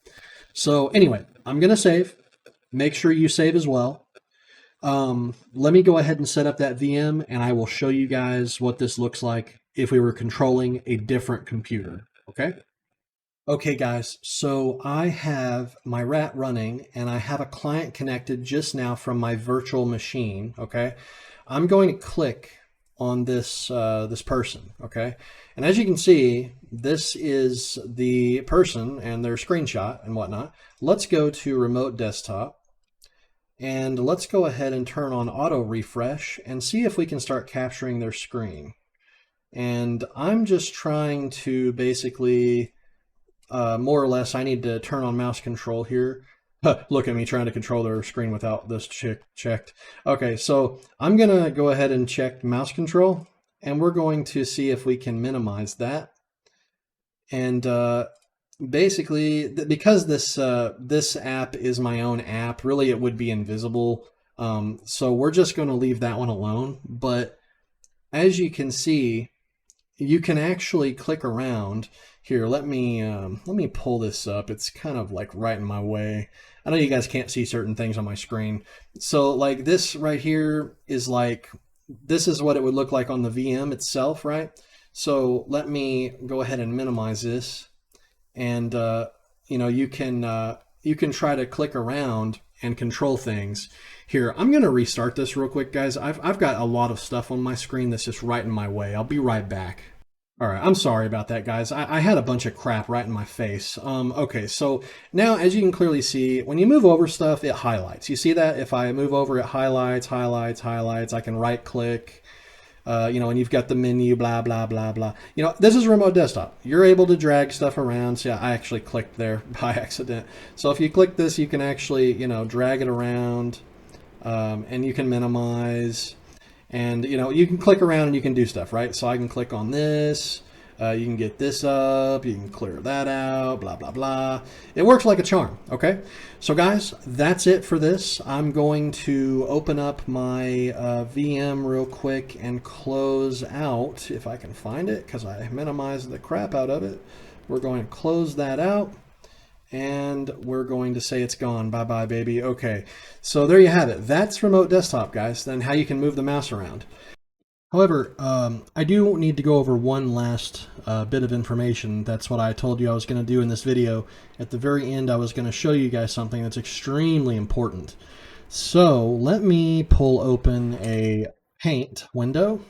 So anyway, I'm going to save. Make sure you save as well. Let me go ahead and set up that VM, and I will show you guys what this looks like if we were controlling a different computer. Okay? Okay guys, so I have my rat running and I have a client connected just now from my virtual machine, okay? I'm going to click on this this person, okay? And as you can see, this is the person and their screenshot and whatnot. Let's go to remote desktop and let's go ahead and turn on auto refresh and see if we can start capturing their screen. And I'm just trying to basically more or less, I need to turn on mouse control here. Look at me trying to control their screen without this checked. Okay, so I'm going to go ahead and check mouse control, and we're going to see if we can minimize that. And basically, because this app is my own app, really it would be invisible. So we're just going to leave that one alone. But as you can see, you can actually click around here. Let me pull this up. It's kind of like right in my way. I know you guys can't see certain things on my screen. So like this right here is like, this is what it would look like on the VM itself, right? So let me go ahead and minimize this, and you know, you can try to click around and control things. Here, I'm going to restart this real quick, guys. I've got a lot of stuff on my screen that's just right in my way. I'll be right back. All right, I'm sorry about that, guys. I had a bunch of crap right in my face. Okay, so now as you can clearly see, when you move over stuff, it highlights. You see that? If I move over, it highlights, highlights, highlights. I can right click, you know, and you've got the menu, blah, blah, blah, blah. You know, this is remote desktop. You're able to drag stuff around. See, I actually clicked there by accident. So if you click this, you can actually, you know, drag it around, and you can minimize. And, you know, you can click around and you can do stuff, right? So I can click on this, you can get this up, you can clear that out, blah, blah, blah. It works like a charm, okay? So guys, that's it for this. I'm going to open up my VM real quick and close out, if I can find it, because I minimized the crap out of it. We're going to close that out. And we're going to say it's gone. Bye-bye, baby. Okay, so there you have it. That's remote desktop, guys. Then how you can move the mouse around. However, I do need to go over one last bit of information. That's what I told you I was going to do in this video. At the very end, I was going to show you guys something that's extremely important. So let me pull open a Paint window.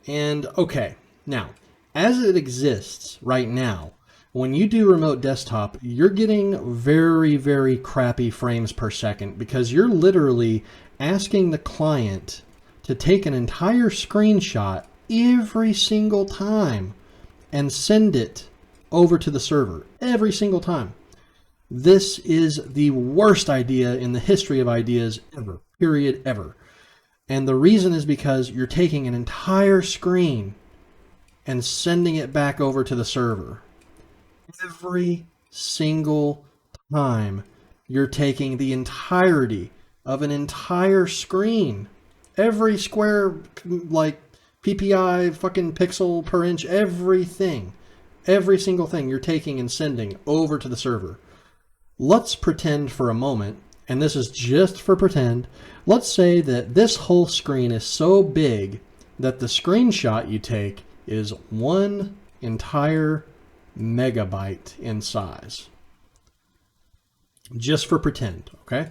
And okay, now, as it exists right now, when you do remote desktop, you're getting very, very crappy frames per second because you're literally asking the client to take an entire screenshot every single time and send it over to the server every single time. This is the worst idea in the history of ideas ever, period, ever. And the reason is because you're taking an entire screen and sending it back over to the server. Every single time you're taking the entirety of an entire screen, every square, like PPI, fucking pixel per inch, everything, every single thing you're taking and sending over to the server. Let's pretend for a moment, and this is just for pretend, let's say that this whole screen is so big that the screenshot you take is one entire megabyte in size. Just for pretend, okay?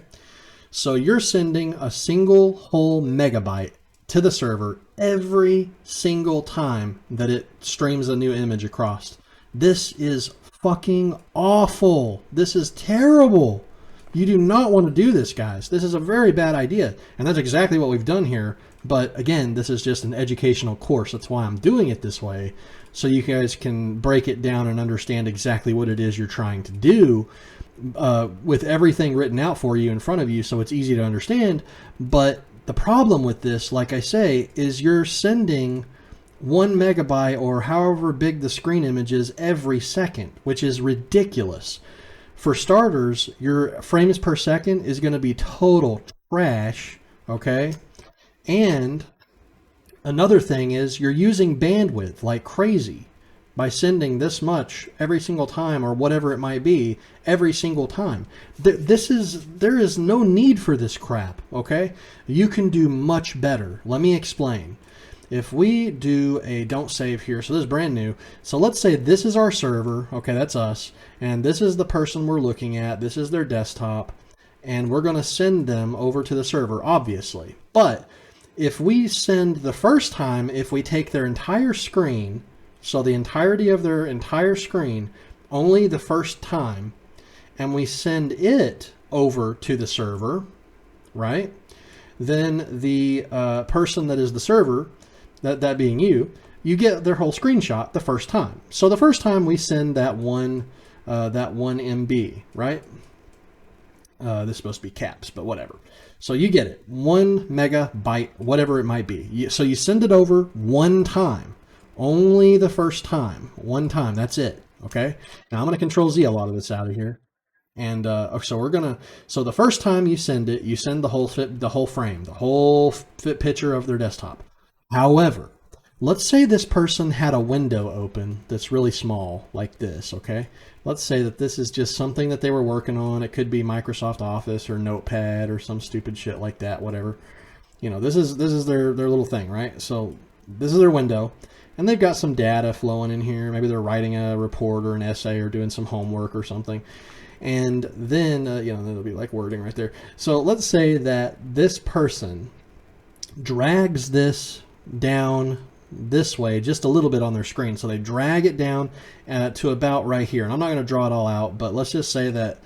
So you're sending a single whole megabyte to the server every single time that it streams a new image across. This is fucking awful. This is terrible. You do not want to do this, guys. This is a very bad idea. And that's exactly what we've done here. But again, this is just an educational course. That's why I'm doing it this way, so you guys can break it down and understand exactly what it is you're trying to do, with everything written out for you in front of you, so it's easy to understand. But the problem with this, like I say, is you're sending 1 megabyte or however big the screen image is every second, which is ridiculous. For starters, your frames per second is going to be total trash, okay? And another thing is you're using bandwidth like crazy by sending this much every single time, or whatever it might be, every single time. There is no need for this crap, okay? You can do much better. Let me explain. If we do a don't save here, so this is brand new. So let's say this is our server, okay, that's us, and this is the person we're looking at, this is their desktop, and we're gonna send them over to the server, obviously. But if we send the first time, if we take their entire screen, so the entirety of their entire screen, only the first time, and we send it over to the server, right? Then the person that is the server, that being you get their whole screenshot the first time. So the first time we send that one MB, right? This is supposed to be caps, but whatever. So you get it, 1 megabyte, whatever it might be. So you send it over one time, only the first time, one time, that's it, Okay. Now I'm going to Control Z a lot of this out of here. And so the first time you send it, you send the whole frame, the whole fit picture of their desktop. However, let's say this person had a window open that's really small like this, okay? Let's say that this is just something that they were working on. It could be Microsoft Office or Notepad or some stupid shit like that, whatever. You know, this is their little thing, right? So this is their window, and they've got some data flowing in here. Maybe they're writing a report or an essay or doing some homework or something. And then, you know, there'll be like wording right there. So let's say that this person drags this down this way just a little bit on their screen. So they drag it down to about right here. And I'm not going to draw it all out, but let's just say that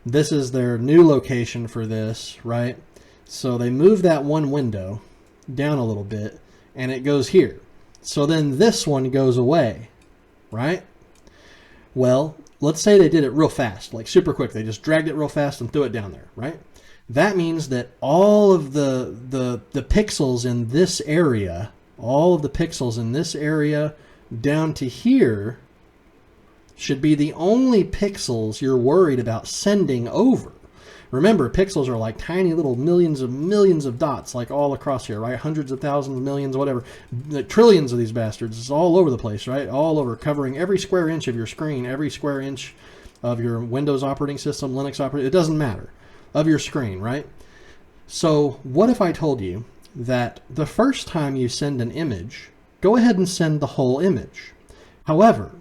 this is their new location for this, right? So they move that one window down a little bit and it goes here. So then this one goes away, right? Well, let's say they did it real fast, like super quick. They just dragged it real fast and threw it down there, right? That means that all of the pixels in this area, all of the pixels in this area down to here should be the only pixels you're worried about sending over. Remember, pixels are like tiny little millions of dots, like all across here, right? Hundreds of thousands, millions, whatever. The trillions of these bastards. It's all over the place, right? All over, covering every square inch of your screen, every square inch of your Windows operating system, Linux operating, it doesn't matter, of your screen, right? So what if I told you that the first time you send an image, go ahead and send the whole image. However,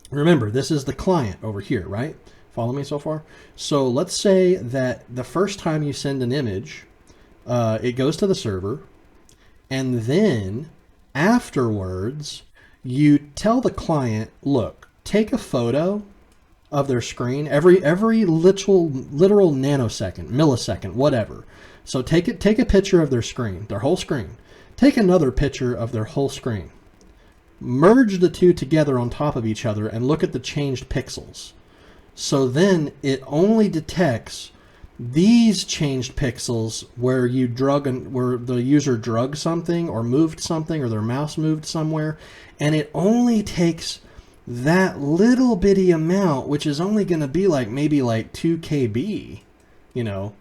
remember, this is the client over here, right? Follow me so far? So let's say that the first time you send an image, it goes to the server, and then afterwards, you tell the client, look, take a photo of their screen every literal nanosecond, millisecond, whatever. So take a picture of their screen, their whole screen. Take another picture of their whole screen. Merge the two together on top of each other and look at the changed pixels. So then it only detects these changed pixels where where the user drugged something or moved something or their mouse moved somewhere, and it only takes that little bitty amount, which is only going to be like maybe like 2 KB, you know,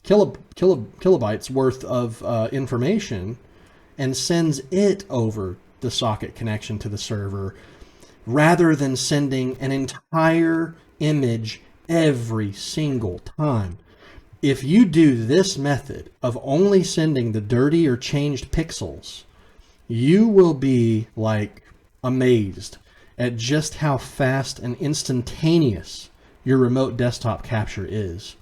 kilobytes worth of information, and sends it over the socket connection to the server, rather than sending an entire image every single time. If you do this method of only sending the dirty or changed pixels, you will be like amazed at just how fast and instantaneous your remote desktop capture is.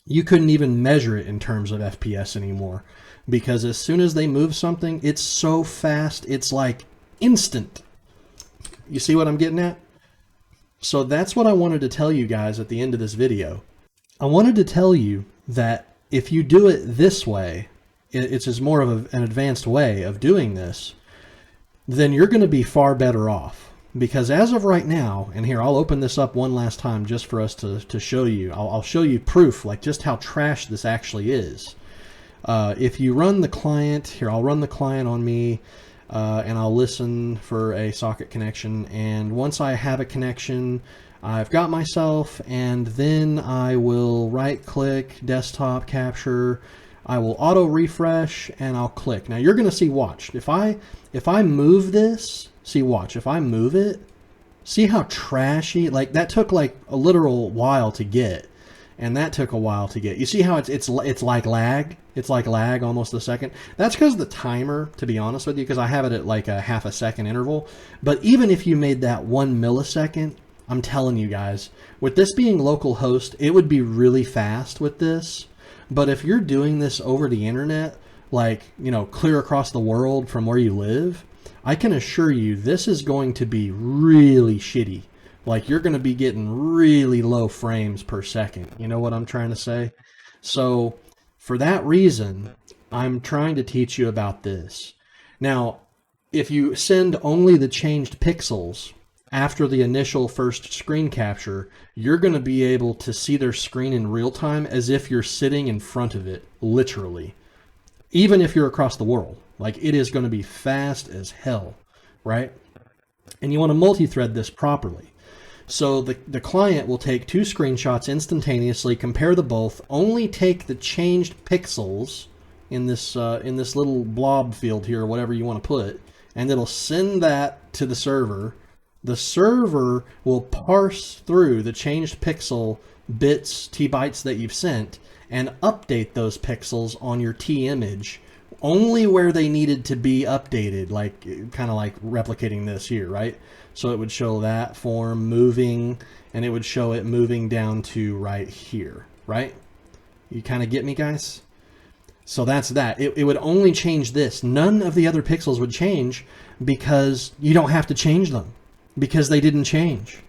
You couldn't even measure it in terms of FPS anymore, because as soon as they move something, it's so fast, it's like instant. You see what I'm getting at? So that's what I wanted to tell you guys at the end of this video. I wanted to tell you that if you do it this way, it's just more of an advanced way of doing this, then you're going to be far better off. Because as of right now, and here, I'll open this up one last time just for us to show you. I'll show you proof, like just how trash this actually is. If you run the client, here, I'll run the client on me, and I'll listen for a socket connection. And once I have a connection, I've got myself, and then I will right-click, desktop capture. I will auto refresh, and I'll click. Now you're going to see, watch. If I move this, see, watch. If I move it, see how trashy, like that took like a literal while to get. And that took a while to get. You see how it's like lag? It's like lag almost a second. That's because the timer, to be honest with you, because I have it at like a half a second interval. But even if you made that 1 millisecond, I'm telling you guys, with this being local host, it would be really fast with this. But if you're doing this over the internet, like, you know, clear across the world from where you live, I can assure you this is going to be really shitty. Like, you're going to be getting really low frames per second. You know what I'm trying to say? So for that reason, I'm trying to teach you about this. Now, if you send only the changed pixels after the initial first screen capture, you're going to be able to see their screen in real time as if you're sitting in front of it, literally. Even if you're across the world. Like, it is going to be fast as hell, right? And you want to multi-thread this properly. So the client will take 2 screenshots instantaneously, compare the both, only take the changed pixels in this little blob field here, or whatever you want to put, and it'll send that to the server. The server will parse through the changed pixel bits, T bytes that you've sent, and update those pixels on your T image only where they needed to be updated, like kind of like replicating this here, right? So it would show that form moving, and it would show it moving down to right here, right? You kind of get me, guys? So that's that. It would only change this. None of the other pixels would change because you don't have to change them because they didn't change.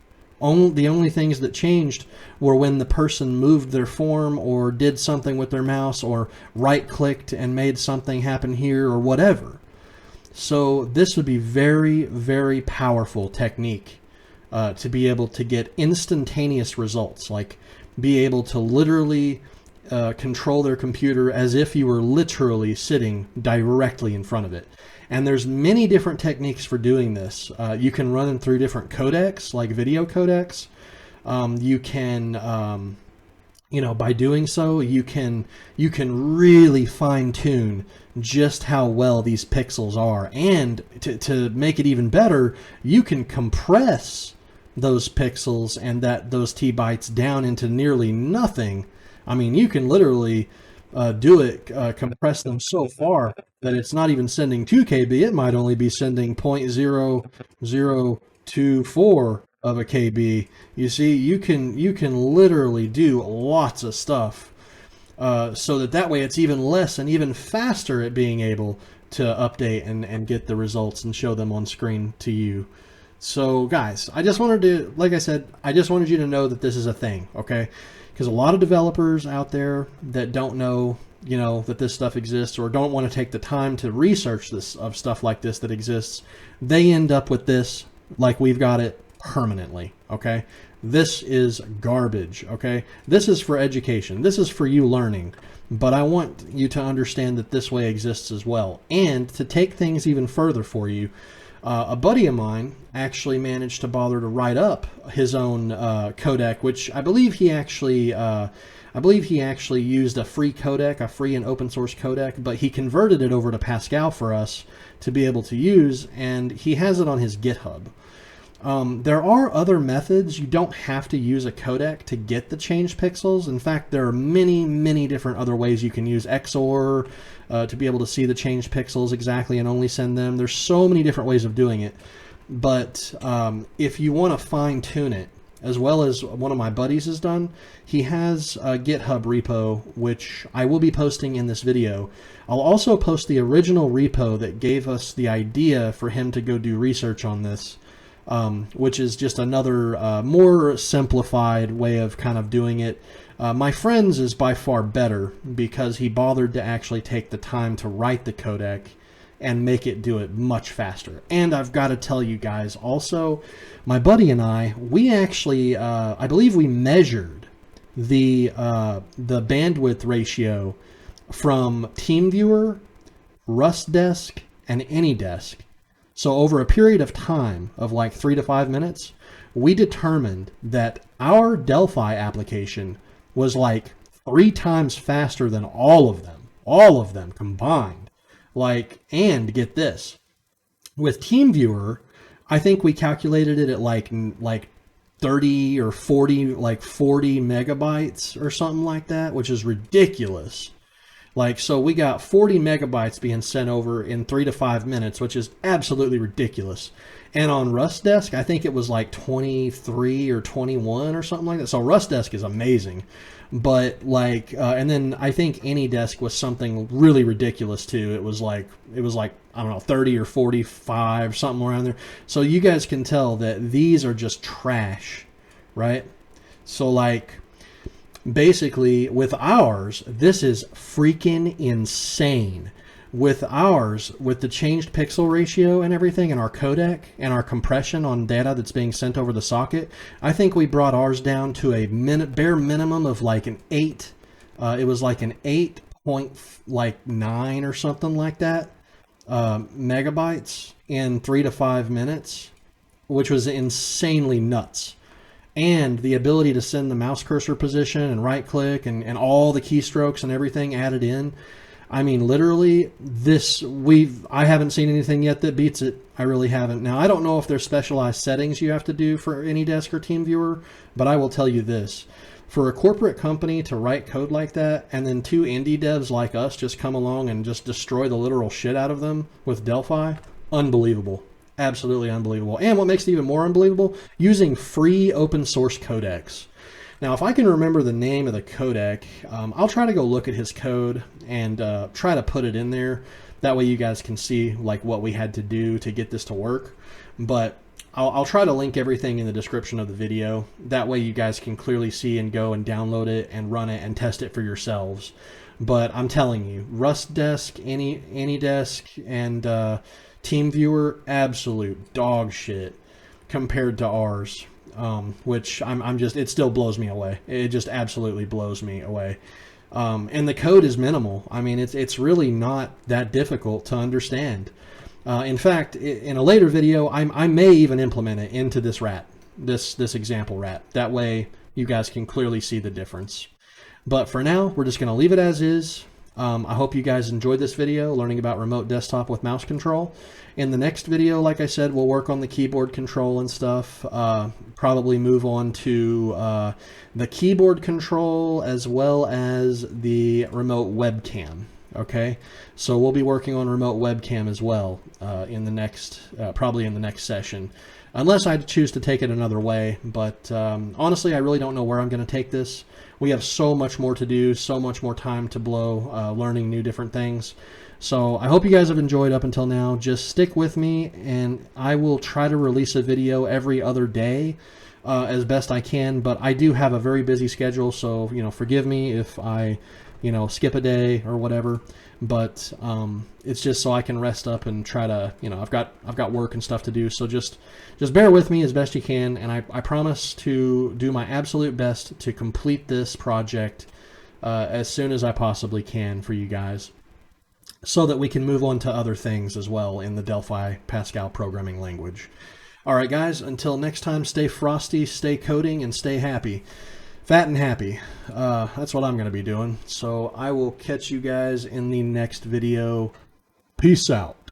The only things that changed were when the person moved their form or did something with their mouse or right-clicked and made something happen here or whatever. So this would be very, very powerful technique to be able to get instantaneous results, like be able to literally control their computer as if you were literally sitting directly in front of it. And there's many different techniques for doing this. You can run them through different codecs, like video codecs. You can, you know, by doing so, you can really fine tune just how well these pixels are. And to make it even better, you can compress those pixels and those T bytes down into nearly nothing. I mean, you can literally compress them so far that it's not even sending 2 KB. It might only be sending 0.0024 of a KB. You see, you can literally do lots of stuff so that way it's even less and even faster at being able to update and get the results and show them on screen to you. So guys, I just wanted to, like I said, I just wanted you to know that this is a thing, okay? Because a lot of developers out there that don't know, you know, that this stuff exists or don't want to take the time to research this of stuff like this that exists, they end up with this like we've got it permanently, okay? This is garbage, okay? This is for education. This is for you learning. But I want you to understand that this way exists as well. And to take things even further for you, a buddy of mine actually managed to bother to write up his own codec, which I believe he actually used a free codec, a free and open source codec, but he converted it over to Pascal for us to be able to use, and he has it on his GitHub. There are other methods. You don't have to use a codec to get the changed pixels. In fact, there are many, many different other ways you can use XOR to be able to see the changed pixels exactly and only send them. There's so many different ways of doing it. But if you want to fine tune it, as well as one of my buddies has done, he has a GitHub repo, which I will be posting in this video. I'll also post the original repo that gave us the idea for him to go do research on this. Which is just another more simplified way of kind of doing it. My friend's is by far better because he bothered to actually take the time to write the codec and make it do it much faster. And I've got to tell you guys also, my buddy and we actually, I believe we measured the bandwidth ratio from TeamViewer, RustDesk, and AnyDesk. So over a period of time of like 3 to 5 minutes, we determined that our Delphi application was like 3 times faster than all of them combined. Like, and get this, with TeamViewer, I think we calculated it at like 30 or 40, like 40 megabytes or something like that, which is ridiculous. Like, so we got 40 megabytes being sent over in 3 to 5 minutes, which is absolutely ridiculous. And on RustDesk, I think it was like 23 or 21 or something like that. So RustDesk is amazing. But like, and then I think AnyDesk was something really ridiculous too. It was like, I don't know, 30 or 45, something around there. So you guys can tell that these are just trash, right? So like, basically, with ours, this is freaking insane. With ours, with the changed pixel ratio and everything, and our codec and our compression on data that's being sent over the socket, I think we brought ours down to a bare minimum of like an 8. It was like an 8.9 or something like that megabytes in 3 to 5 minutes. which was insanely nuts. And the ability to send the mouse cursor position and right click and all the keystrokes and everything added in. I mean, literally, I haven't seen anything yet that beats it. I really haven't. Now, I don't know if there's specialized settings you have to do for AnyDesk or TeamViewer, but I will tell you this. For a corporate company to write code like that, and then two indie devs like us just come along and just destroy the literal shit out of them with Delphi, unbelievable. Absolutely unbelievable. And what makes it even more unbelievable, using free open source codecs. Now, if I can remember the name of the codec, I'll try to go look at his code and try to put it in there. That way you guys can see like what we had to do to get this to work. But I'll try to link everything in the description of the video. That way you guys can clearly see and go and download it and run it and test it for yourselves. But I'm telling you, RustDesk, AnyDesk, and TeamViewer, absolute dog shit compared to ours. Which I'm just, it still blows me away. It just absolutely blows me away. And the code is minimal. I mean, it's really not that difficult to understand. In fact, in a later video, I may even implement it into this rat, this example rat. That way you guys can clearly see the difference. But for now, we're just going to leave it as is. I hope you guys enjoyed this video, learning about remote desktop with mouse control. In the next video, like I said, we'll work on the keyboard control and stuff. Probably move on to the keyboard control as well as the remote webcam. Okay, so we'll be working on remote webcam as well in the next, probably in the next session. Unless I choose to take it another way, but honestly, I really don't know where I'm going to take this. We have so much more to do, so much more time to blow, learning new different things. So I hope you guys have enjoyed up until now. Just stick with me, and I will try to release a video every other day as best I can. But I do have a very busy schedule, so forgive me if I skip a day or whatever. But it's just so I can rest up and try to, I've got work and stuff to do. So just bear with me as best you can, and I promise to do my absolute best to complete this project as soon as I possibly can for you guys, so that we can move on to other things as well in the Delphi Pascal programming language. All right, guys, until next time, stay frosty, stay coding, and stay happy. Fat and happy. That's what I'm going to be doing. So I will catch you guys in the next video. Peace out.